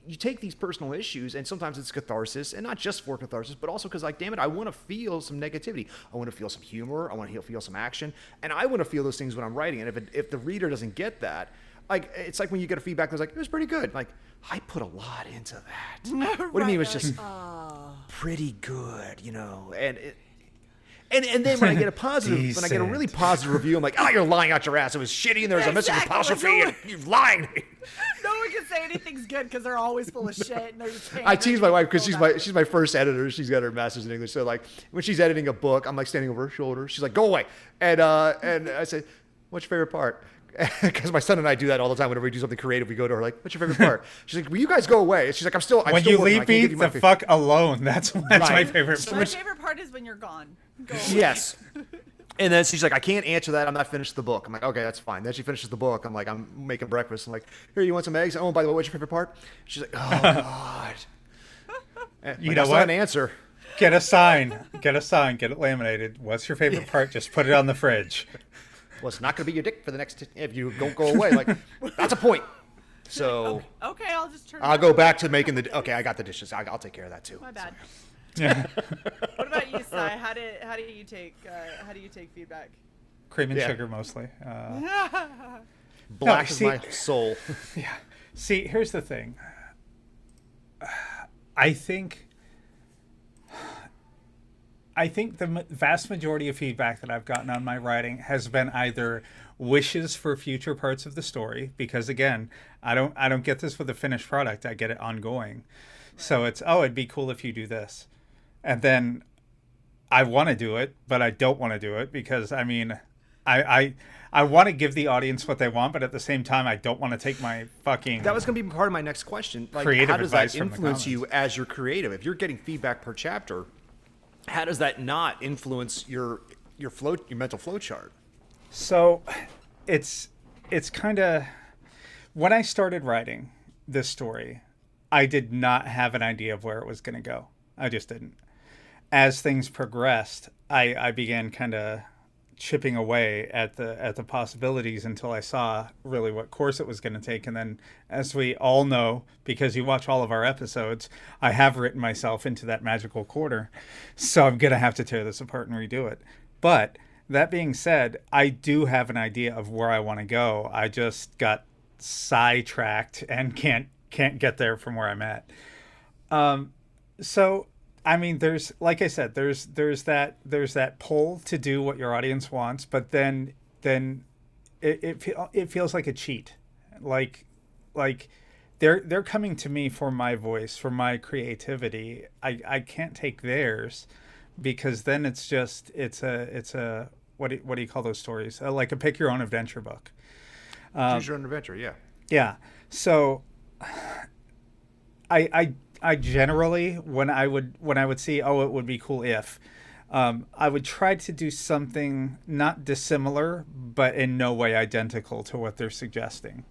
you take these personal issues, and sometimes it's catharsis, and not just for catharsis, but also because, like, damn it, I want to feel some negativity, I want to feel some humor, I want to feel some action, and I want to feel those things when I'm writing. And if the reader doesn't get that, like, it's like when you get a feedback that's like, it was pretty good. Like, I put a lot into that. What do you mean it was just pretty good, you know? And then when I get when I get a really positive review, I'm like, oh, you're lying out your ass. It was shitty and there was a missing apostrophe and you're lying to me. No one can say anything's good because they're always full of shit. And they're just I tease my wife because she's my first editor. She's got her master's in English. So, like, when she's editing a book, I'm like standing over her shoulder. She's like, go away. And I say, what's your favorite part? Because my son and I do that all the time. Whenever we do something creative, we go to her like, "What's your favorite part?" She's like, "Will you guys go away?" She's like, "I'm still." When you leave me the fuck alone, that's my favorite part. My favorite part is when you're gone. Go away. Yes. And then she's like, "I can't answer that. I'm not finished the book." I'm like, "Okay, that's fine." Then she finishes the book. I'm like, "I'm making breakfast." I'm like, "Here, you want some eggs?" Oh, by the way, what's your favorite part? She's like, "Oh God." You know what? An answer. Get a sign. Get it laminated. What's your favorite part? Just put it on the fridge. Well, it's not going to be your dick for the next, if you don't go away. Like, that's a point. So. Okay, I'll just turn. I'll go back to making the. Okay, I got the dishes. I'll take care of that too. My bad. Yeah. What about you, Sai? How do you take feedback? Cream and sugar mostly. Black is my soul. Yeah. See, here's the thing. I think I think the vast majority of feedback that I've gotten on my writing has been either wishes for future parts of the story, because again, I don't get this with a finished product. I get it ongoing. Right. So it's, oh, it'd be cool if you do this. And then I want to do it, but I don't want to do it because, I mean, I want to give the audience what they want, but at the same time, I don't want to take my fucking... That was going to be part of my next question. Like, creative how does that advice from the influence comments. you as you're creative? If you're getting feedback per chapter, how does that not influence your mental flow chart? So it's kind of... When I started writing this story, I did not have an idea of where it was going to go. I just didn't. As things progressed, I began kind of chipping away at the possibilities until I saw really what course it was going to take. And then, as we all know, because you watch all of our episodes, I have written myself into that magical quarter. So I'm going to have to tear this apart and redo it. But that being said, I do have an idea of where I want to go. I just got sidetracked and can't get there from where I'm at. So I mean, there's, like I said, there's that pull to do what your audience wants, but then it feels like a cheat, like they're coming to me for my voice, for my creativity. I can't take theirs, because then it's a what do you call those stories? Like a pick your own adventure book. Choose your own adventure, yeah. Yeah. So I generally, when I would see, oh, it would be cool if, I would try to do something not dissimilar, but in no way identical to what they're suggesting.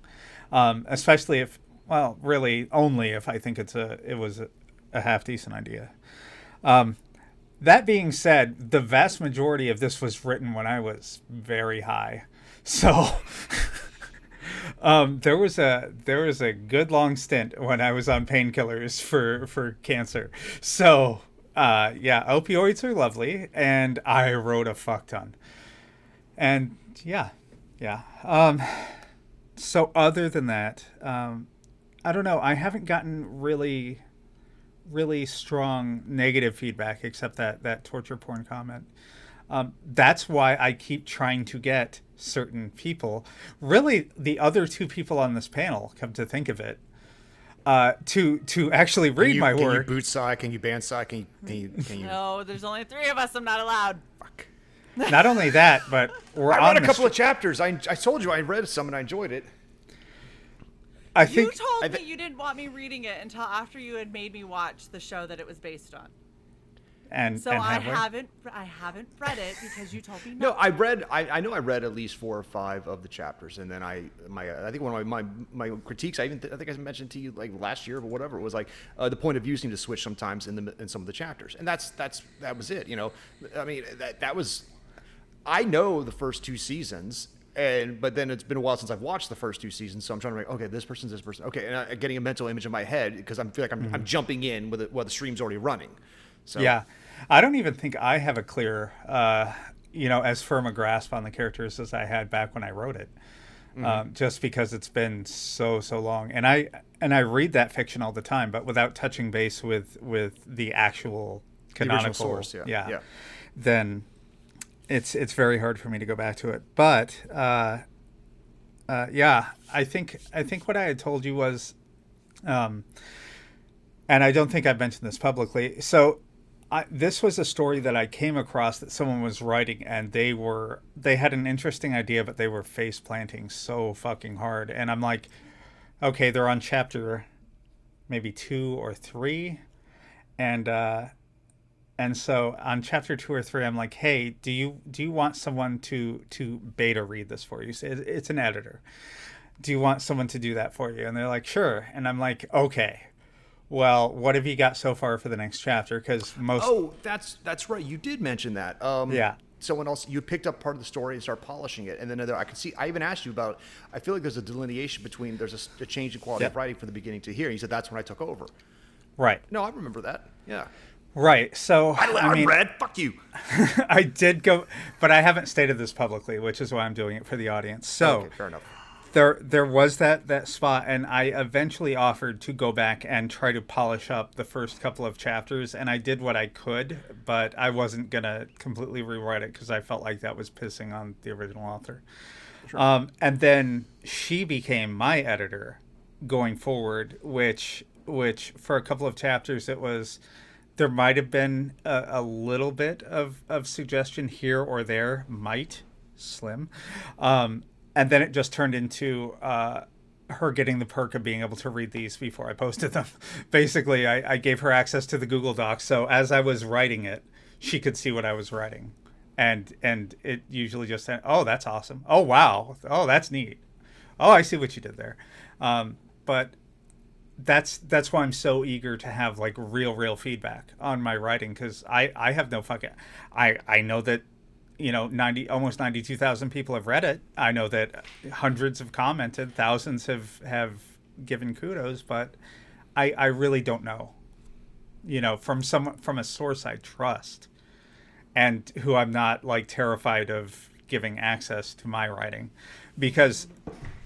Especially if, well, really only if I think it was a half decent idea. That being said, the vast majority of this was written when I was very high. So there was a good long stint when I was on painkillers for cancer. So yeah, opioids are lovely, and I wrote a fuck ton. And yeah. So other than that, I don't know. I haven't gotten really strong negative feedback, except that torture porn comment. That's why I keep trying to get certain people, really the other two people on this panel, come to think of it, to actually read my work. Can you boot side? Can you band side? Can you? No, there's only 3 of us. I'm not allowed. Fuck. Not only that, but I read a couple of chapters. I told you I read some and I enjoyed it. You told me you didn't want me reading it until after you had made me watch the show that it was based on. I haven't read it because you told me not. No, I read. I know I read at least 4 or 5 of the chapters, and then I think one of my critiques. I think I mentioned to you like last year or whatever. It was like the point of view seemed to switch sometimes in some of the chapters, and that was it. You know, I mean that was. I know the first 2 seasons. But then it's been a while since I've watched the first 2 seasons, so I'm trying to okay, this person's this person. Okay, and I'm getting a mental image in my head because I feel like I'm jumping in while the stream's already running. So yeah, I don't even think I have a clear, as firm a grasp on the characters as I had back when I wrote it, just because it's been so long. And I read that fiction all the time, but without touching base with the actual canonical source. Yeah. Then it's very hard for me to go back to it. But yeah, I think what I had told you was, and I don't think I've mentioned this publicly. So this was a story that I came across that someone was writing, and they had an interesting idea, but they were face planting so fucking hard. And I'm like, okay, they're on chapter maybe 2 or 3, and so on chapter 2 or 3, I'm like, hey, do you want someone to beta read this for you? So it's an editor. Do you want someone to do that for you? And they're like, sure. And I'm like, okay. Well, what have you got so far for the next chapter? Because most. Oh, that's right. You did mention that. Yeah. Someone else, you picked up part of the story and started polishing it, and then I could see. I even asked you about. I feel like there's a delineation between there's a change in quality of writing from the beginning to here. And you said that's when I took over. Right. No, I remember that. Yeah. Right. So I mean, read. Fuck you. I did go, but I haven't stated this publicly, which is why I'm doing it for the audience. So okay, fair enough. There was that spot, and I eventually offered to go back and try to polish up the first couple of chapters, and I did what I could, but I wasn't gonna completely rewrite it because I felt like that was pissing on the original author. Sure. And then she became my editor going forward, which for a couple of chapters there might have been a little bit of suggestion here or there, slim. And then it just turned into her getting the perk of being able to read these before I posted them. Basically, I gave her access to the Google Docs, so as I was writing it, she could see what I was writing. And it usually just said, oh, that's awesome. Oh, wow. Oh, that's neat. Oh, I see what you did there. But that's why I'm so eager to have like real feedback on my writing, because I have no fucking... I know that almost 92,000 people have read it. I know that hundreds have commented, thousands have given kudos, but I really don't know. From a source I trust, and who I'm not like terrified of giving access to my writing, because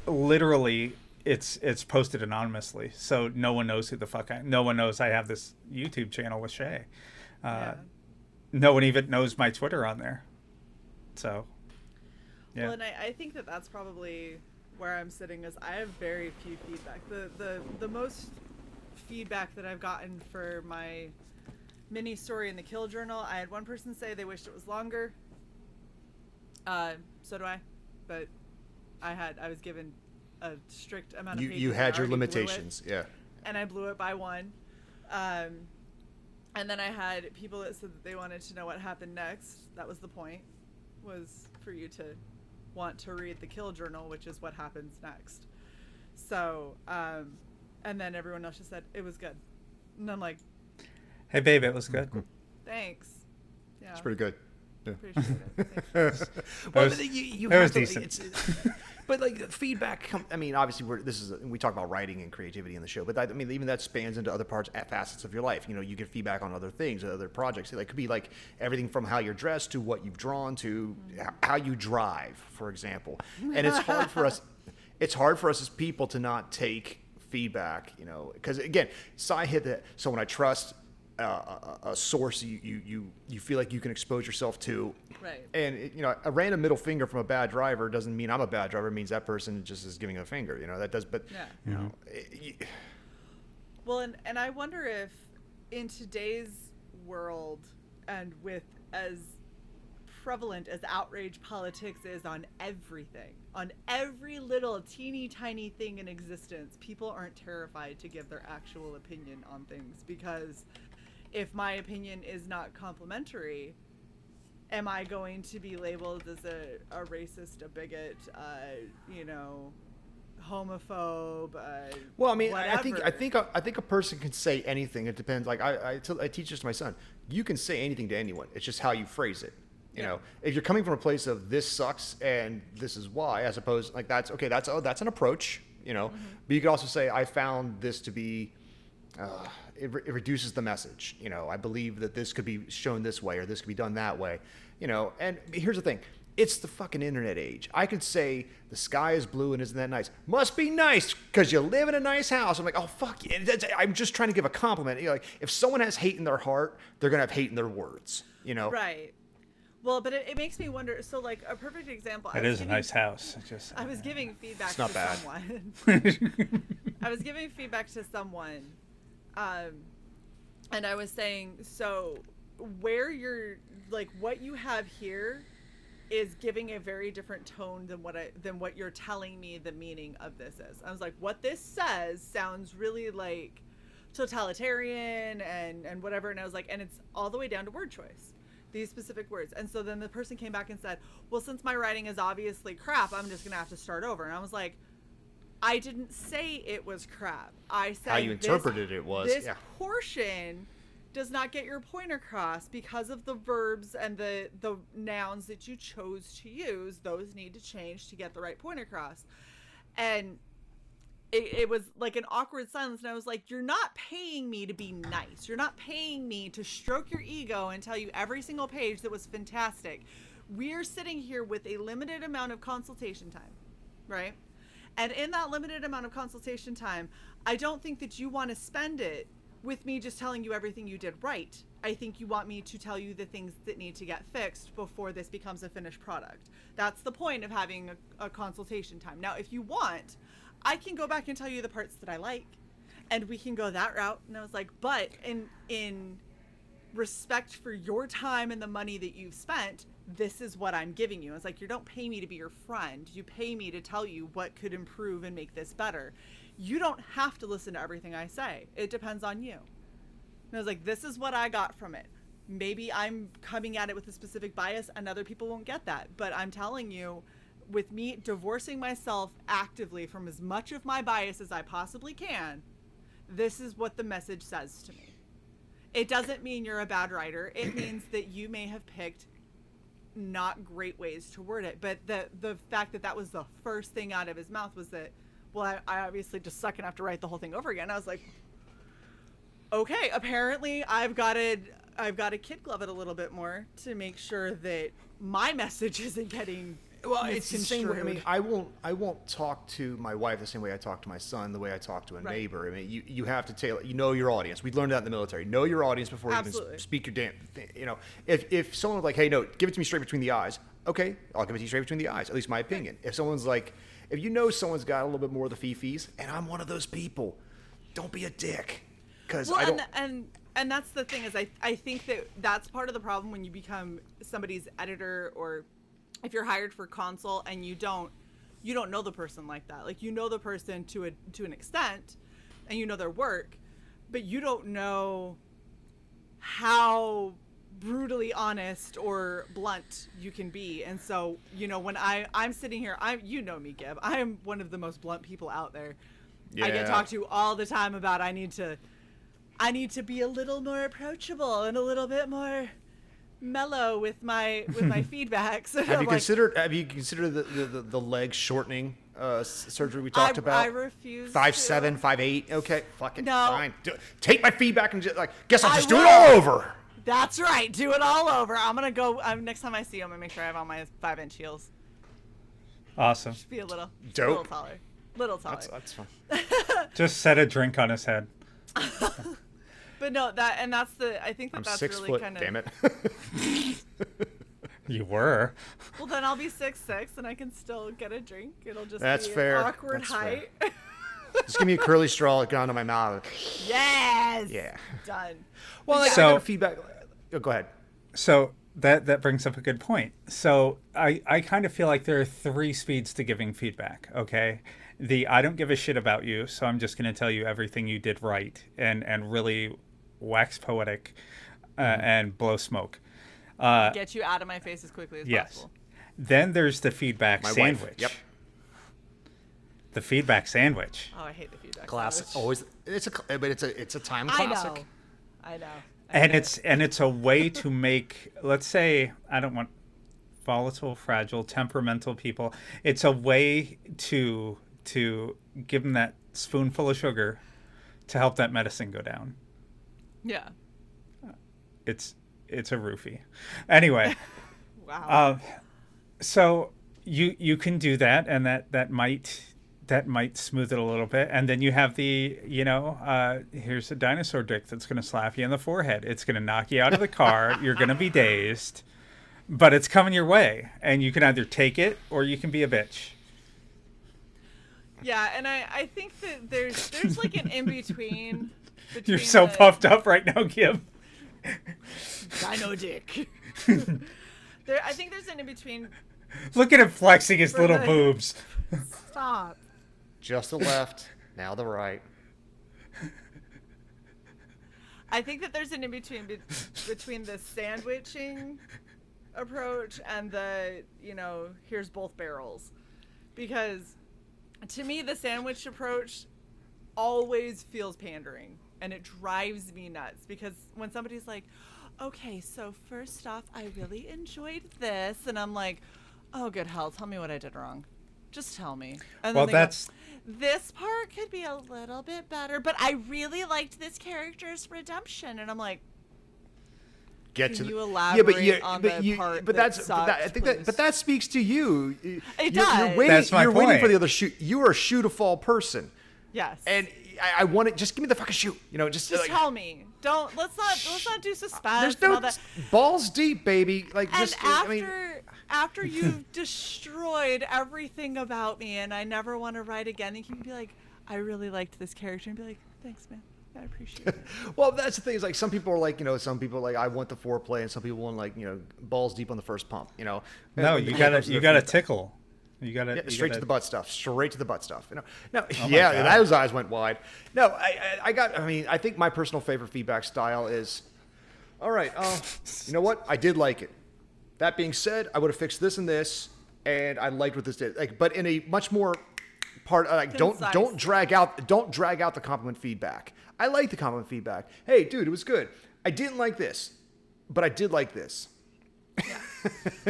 literally it's posted anonymously, so no one knows who the fuck no one knows I have this YouTube channel with Shae. No one even knows my Twitter on there. So, yeah. Well, and I think that's probably where I'm sitting, is I have very few feedback. The most feedback that I've gotten for my mini story in the Kill Journal, I had one person say they wished it was longer. So do I, but I was given a strict amount of pages. You had your limitations, yeah. And I blew it by one. And then I had people that said that they wanted to know what happened next. That was the point, was for you to want to read the Kill Journal, which is what happens next. So, and then everyone else just said it was good. And I'm like, hey babe, it was good. Thanks. Yeah. It's pretty good. Yeah. Appreciate it. Well, it was decent. But like feedback, obviously we talk about writing and creativity in the show, but even that spans into other facets of your life. You get feedback on other things, other projects. It could be like everything from how you're dressed to what you've drawn to how you drive, for example. And it's hard for us. It's hard for us as people to not take feedback, because again, Cy hit that. So when I trust a source you feel like you can expose yourself to, right? And a random middle finger from a bad driver doesn't mean I'm a bad driver. It means that person just is giving a finger. That does, but yeah. Well, and I wonder if in today's world, and with as prevalent as outrage politics is on everything, on every little teeny tiny thing in existence, people aren't terrified to give their actual opinion on things, because if my opinion is not complimentary, am I going to be labeled as a racist, a bigot, homophobe? Well, whatever. I think a person can say anything. It depends. Like I teach this to my son. You can say anything to anyone. It's just how you phrase it. If you're coming from a place of this sucks and this is why, as opposed like that's okay. That's an approach. Mm-hmm. But you could also say I found this to be. It reduces the message. I believe that this could be shown this way or this could be done that way. And here's the thing. It's the fucking internet age. I could say the sky is blue and isn't that nice? Must be nice because you live in a nice house. I'm like, oh, fuck yeah. I'm just trying to give a compliment. Like, if someone has hate in their heart, they're going to have hate in their words. Right. Well, but it makes me wonder. So, like, a perfect example. It is a nice house. I was giving feedback to someone. I was giving feedback to someone. And I was saying, so where you're like, what you have here is giving a very different tone than what you're telling me the meaning of this is. I was like, what this says sounds really like totalitarian and whatever. And I was like, and it's all the way down to word choice, these specific words. And so then the person came back and said, well, since my writing is obviously crap, I'm just going to have to start over. And I was like, I didn't say it was crap. I said how you interpreted it was. This portion does not get your point across because of the verbs and the nouns that you chose to use. Those need to change to get the right point across. And it was like an awkward silence. And I was like, you're not paying me to be nice. You're not paying me to stroke your ego and tell you every single page that was fantastic. We're sitting here with a limited amount of consultation time, right? And in that limited amount of consultation time, I don't think that you want to spend it with me just telling you everything you did right. I think you want me to tell you the things that need to get fixed before this becomes a finished product. That's the point of having a consultation time. Now, if you want, I can go back and tell you the parts that I like, and we can go that route. And I was like, but in respect for your time and the money that you've spent, this is what I'm giving you. It's like, you don't pay me to be your friend. You pay me to tell you what could improve and make this better. You don't have to listen to everything I say. It depends on you. And I was like, this is what I got from it. Maybe I'm coming at it with a specific bias and other people won't get that. But I'm telling you, with me divorcing myself actively from as much of my bias as I possibly can, this is what the message says to me. It doesn't mean you're a bad writer. It means that you may have picked not great ways to word it. But the fact that that was the first thing out of his mouth was that, well, I obviously just suck and have to write the whole thing over again. I was like, okay, apparently I've got to kid glove it a little bit more to make sure that my message isn't getting it's the same way. I mean, I won't talk to my wife the same way I talk to my son, the way I talk to a neighbor. I mean, you have to tailor. You know your audience. We learned that in the military. Know your audience before you can speak your damn thing. You know, if someone's like, hey, no, give it to me straight between the eyes. Okay, I'll give it to you straight between the eyes. At least my opinion. If someone's like, if you know someone's got a little bit more of the fee-fees, and I'm one of those people, don't be a dick. Because I don't. And that's the thing is I think that's part of the problem when you become somebody's editor, or if you're hired for console and you don't know the person like that. Like, you know the person to an extent, and you know their work, but you don't know how brutally honest or blunt you can be. And so, you know, when I'm sitting here, you know me, Gib, I am one of the most blunt people out there. Yeah. I get talked to all the time about I need to be a little more approachable and a little bit more mellow with my feedback. So have you considered the leg shortening surgery we talked about? I refuse. 5'7", 5'8". Okay, fucking fine. Take my feedback and just guess I'll just do will. it all over. That's right. Do it all over. I'm gonna go. Next time I see you, I'm gonna make sure I have on my 5-inch heels. Awesome. Just be a little taller. Little taller. That's fine. Just set a drink on his head. But no, I think that's 6 really foot, kind of. damn it. You were. Well, then I'll be 6'6", and I can still get a drink. It'll just be an awkward height. Just give me a curly straw gone to my mouth. Yes. Yeah. Done. Well, I got feedback. Oh, go ahead. So that brings up a good point. So I kind of feel like there are 3 speeds to giving feedback. Okay. I don't give a shit about you, so I'm just going to tell you everything you did right and really wax poetic and blow smoke. Get you out of my face as quickly as possible. Then there's the feedback sandwich. Wife. Yep. The feedback sandwich. Oh, I hate the feedback classic. sandwich. Always, it's a time classic. I know. And it's a way to make, let's say, I don't want volatile, fragile, temperamental people. It's a way to give them that spoonful of sugar to help that medicine go down. Yeah. It's a roofie. Anyway. Wow. So you can do that, and that might smooth it a little bit. And then you have the, here's a dinosaur dick that's going to slap you in the forehead. It's going to knock you out of the car. You're going to be dazed, but it's coming your way, and you can either take it or you can be a bitch. Yeah, and I think that there's like an in-between. You're so puffed up right now, Gib. Dino dick. I think there's an in-between. Look at him flexing his little boobs. Stop. Just the left, now the right. I think that there's an in-between between the sandwiching approach and the, here's both barrels. Because to me, the sandwich approach always feels pandering, and it drives me nuts. Because when somebody's like, okay, so first off, I really enjoyed this, and I'm like, oh, good hell, tell me what I did wrong. Just tell me. And well, then this part could be a little bit better, but I really liked this character's redemption. And I'm like, get Can to you the elaborate on the part that sucks, I think please? that speaks to you. It does. You're waiting, That's my you're waiting point. for the other shoe. You are a shoe to fall person. Yes. And I want it. Just give me the fucking shoe. You know, just like, tell me. Don't let's not do suspense. there's and no all that. balls deep, baby. Like And just after you've destroyed everything about me, and I never want to write again, you can be like, I really liked this character, and be like, thanks, man. I appreciate it. Well, that's the thing. Is like some people are like, some people are like I want the foreplay, and some people want like balls deep on the first pump. No, And you when it comes to gotta the feedback. tickle. You gotta Straight to the butt stuff. Straight to the butt stuff. No, my yeah, God. those eyes went wide. No, I think my personal favorite feedback style is, all right. You know what? I did like it. That being said, I would have fixed this and this, and I liked what this did. Like, but in a much more don't Concise. drag out the compliment feedback. I like the compliment feedback. Hey, dude, it was good. I didn't like this, but I did like this.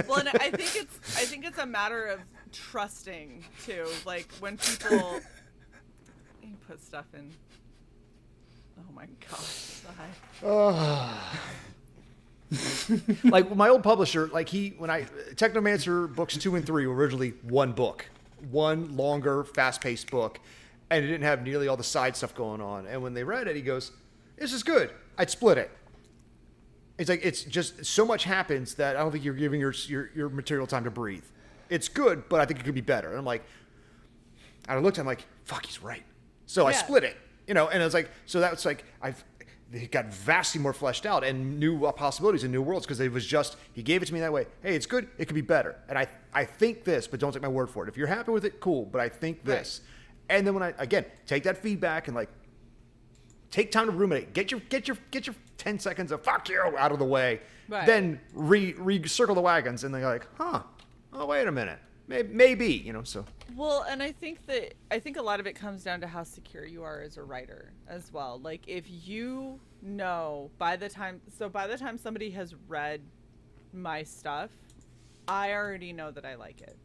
Well, and I think it's a matter of trusting too. Like when people you put stuff in. Oh my gosh. Like my old publisher, like Technomancer books 2 and 3 were originally one book, one longer, fast-paced book, and it didn't have nearly all the side stuff going on. And when they read it, he goes, "This is good. I'd split it." It's like it's just so much happens that I don't think you're giving your material time to breathe. It's good, but I think it could be better. And I'm like, I looked, I'm like, fuck, he's right. So I Yeah. split it, and it was like, so that's like it got vastly more fleshed out and new possibilities and new worlds because it was just he gave it to me that way. Hey, it's good. It could be better, and I think this, but don't take my word for it. If you're happy with it, cool. But I think this, and then when I again take that feedback and like take time to ruminate, get your 10 seconds of fuck you out of the way, Right. then recircle the wagons, and they're like, huh, oh wait a minute, maybe. So. Well, and I think a lot of it comes down to how secure you are as a writer as well. Like if you know by the time somebody has read my stuff, I already know that I like it.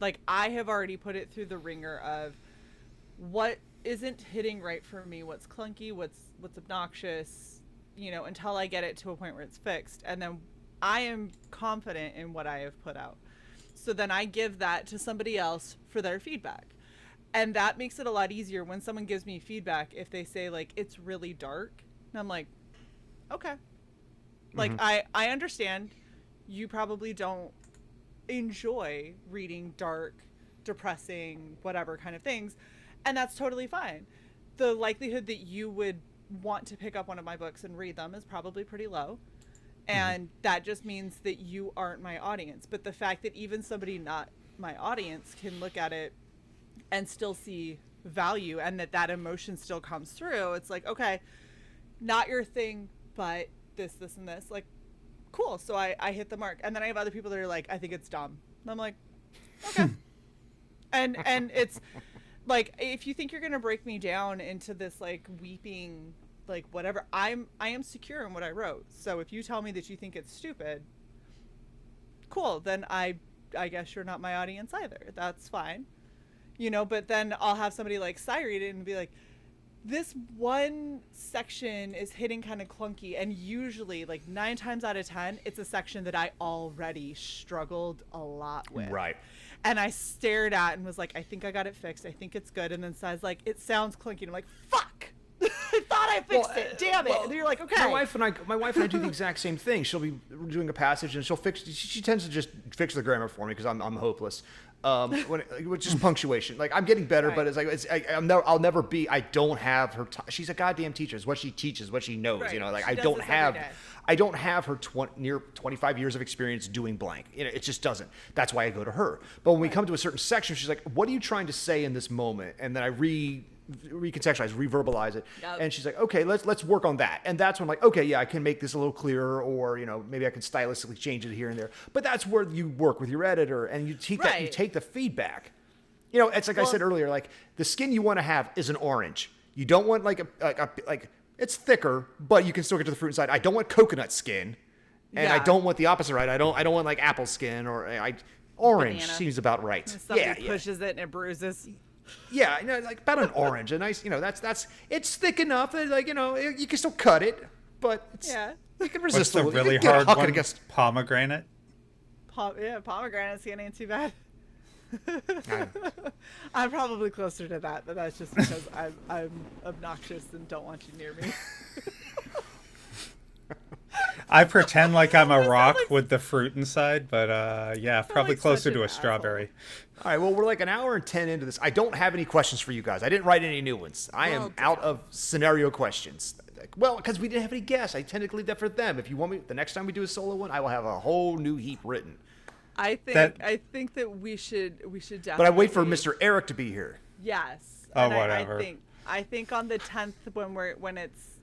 Like I have already put it through the ringer of what isn't hitting right for me, what's clunky, what's obnoxious, until I get it to a point where it's fixed, and then I am confident in what I have put out. So then I give that to somebody else for their feedback. And that makes it a lot easier when someone gives me feedback if they say like it's really dark. And I'm like, okay. Like I understand you probably don't enjoy reading dark, depressing, whatever kind of things. And that's totally fine. The likelihood that you would want to pick up one of my books and read them is probably pretty low. And that just means that you aren't my audience. But the fact that even somebody not my audience can look at it and still see value and that emotion still comes through, it's like, okay, not your thing, but this, and this. Like, cool. So I hit the mark. And then I have other people that are like, I think it's dumb. And I'm like, okay. and it's like, if you think you're going to break me down into this like weeping, like whatever, I am secure in what I wrote. So if you tell me that you think it's stupid, cool, then I guess you're not my audience either. That's fine. But then I'll have somebody like Cyborg read it and be like, this one section is hitting kind of clunky, and usually like 9 times out of 10 it's a section that I already struggled a lot with. Right. And I stared at and was like, I think I got it fixed. I think it's good. And then Cy's like, it sounds clunky. And I'm like, fuck. I thought I fixed it. Damn it. And you're like, okay. My wife and I do the exact same thing. She'll be doing a passage and she'll fix. She tends to just fix the grammar for me because I'm hopeless. Which is punctuation. Like I'm getting better, but it's like I'll never be. I don't have her. She's a goddamn teacher. It's what she teaches, what she knows. Right. Like She I does don't this have. every day. I don't have her near 25 years of experience doing blank. It just doesn't. That's why I go to her. But when we come to a certain section, she's like, "What are you trying to say in this moment?" And then I recontextualize, reverbalize it, and she's like, "Okay, let's work on that." And that's when I'm like, "Okay, yeah, I can make this a little clearer, or maybe I can stylistically change it here and there." But that's where you work with your editor, and you take that, you take the feedback. It's like I said earlier, like the skin you want to have is an orange. You don't want like it's thicker, but you can still get to the fruit inside. I don't want coconut skin, and I don't want the opposite, right? I don't want like apple skin or orange. Banana. Seems about right. Somebody pushes it and it bruises. Yeah, like about an orange, a nice, that's it's thick enough that you can still cut it, but You can What's resist the a little. really You can hard huck it one? against. Pomegranate. Pomegranate's ain't too bad. I'm probably closer to that, but that's just because I'm obnoxious and don't want you near me. I pretend like I'm a rock like- with the fruit inside, but yeah, probably like closer such to an a strawberry. All right, well, we're like an hour and 10 into this. I don't have any questions for you guys. I didn't write any new ones. I am Well out done. of scenario questions. Well, because we didn't have any guests. I tend to leave that for them. If you want me, the next time we do a solo one, I will have a whole new heap written. I think that we should definitely. But I wait for Mr. Eric to be here. Yes. Oh, And whatever. I think on the 10th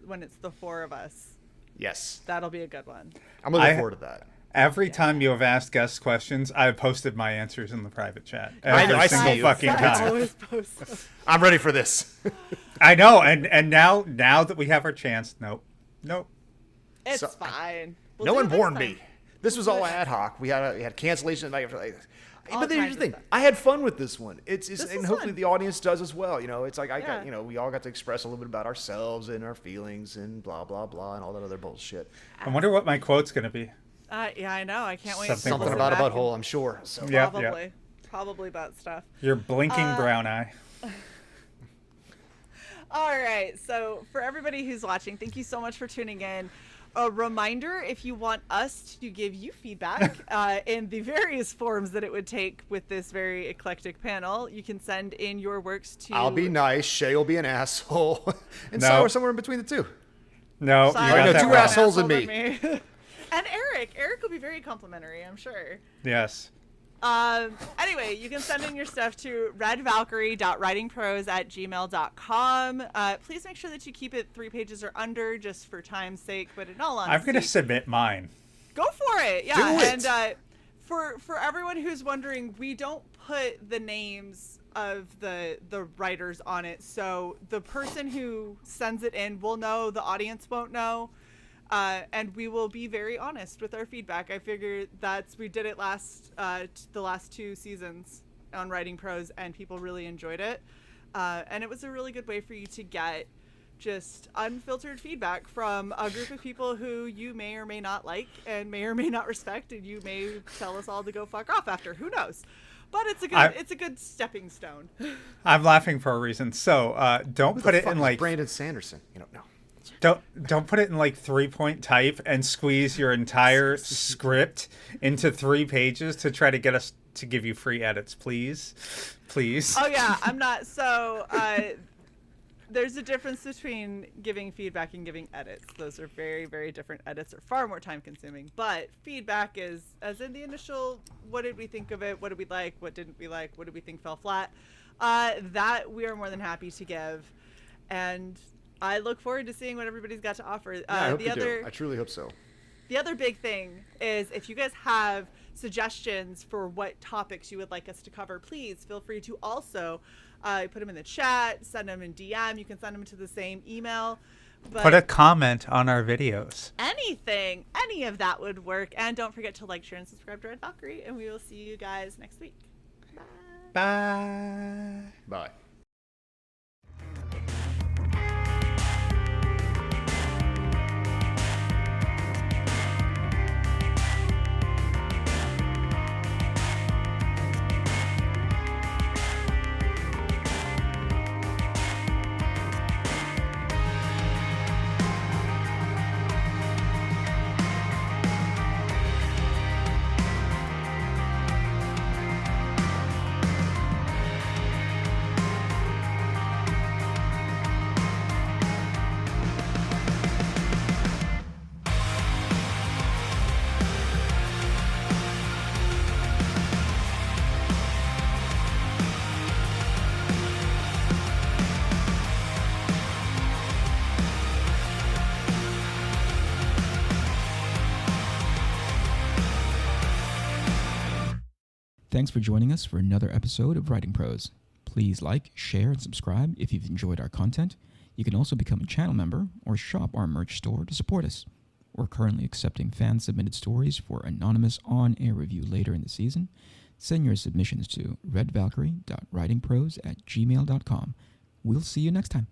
when it's the four of us, Yes. that'll be a good one. I'm looking forward to that. Every time you have asked guest questions, I've posted my answers in the private chat. I know, Every I see single you. fucking I time. always post them. I'm ready for this. I know, and now that we have our chance, nope. It's So- fine. We'll No do one it next warned time. me. This was all ad hoc. We had cancellation. All But here's kinds the of thing. stuff. I had fun with this one. It's This and was hopefully fun. the audience does as well. You know, it's like Yeah. we all got to express a little bit about ourselves and our feelings and blah blah blah and all that other bullshit. I wonder what my quote's gonna be. Yeah, I know. I can't wait. Something to Something listen about a back butthole, I'm sure. So and- Yeah. Probably about stuff. Your blinking brown eye. All right. So for everybody who's watching, thank you so much for tuning in. A reminder, if you want us to give you feedback in the various forms that it would take with this very eclectic panel, you can send in your works to... I'll be nice. Shae will be an asshole, and No. Sarah somewhere in between the two. No, Sorry, you got no, that two wrong. assholes and than me. And Eric will be very complimentary, I'm sure. Yes. Anyway, you can send in your stuff to redvalkyrie.writingprose@gmail.com. Please make sure that you keep it 3 pages or under, just for time's sake. But in all honesty, I'm gonna submit mine. go for it. Yeah, Do it. and for everyone who's wondering, we don't put the names of the writers on it, so the person who sends it in will know, the audience won't know. And we will be very honest with our feedback. I figure we did it the last 2 seasons on Writing Prose, and people really enjoyed it. And it was a really good way for you to get just unfiltered feedback from a group of people who you may or may not like and may or may not respect, and you may tell us all to go fuck off after. Who knows? But it's a good stepping stone. I'm laughing for a reason. So don't put it in like Brandon Sanderson. No. don't put it in like 3-point type and squeeze your entire script into 3 pages to try to get us to give you free edits, please. Oh yeah, I'm not. So there's a difference between giving feedback and giving edits. Those are very, very different. Edits are far more time consuming, but feedback is, as in the initial, what did we think of it? What did we like? What didn't we like? What did we think fell flat? That we are more than happy to give. And I look forward to seeing what everybody's got to offer. I hope you do. I truly hope so. The other big thing is, if you guys have suggestions for what topics you would like us to cover, please feel free to also put them in the chat, send them in DM. You can send them to the same email. But Put a comment on our videos. anything, any of that would work. And don't forget to like, share, and subscribe to Red Valkyrie. And we will see you guys next week. Bye. Bye. Bye. Thanks for joining us for another episode of Writing Prose. Please like, share, and subscribe if you've enjoyed our content. You can also become a channel member or shop our merch store to support us. We're currently accepting fan-submitted stories for anonymous on-air review later in the season. Send your submissions to redvalkyrie.writingprose@gmail.com. We'll see you next time.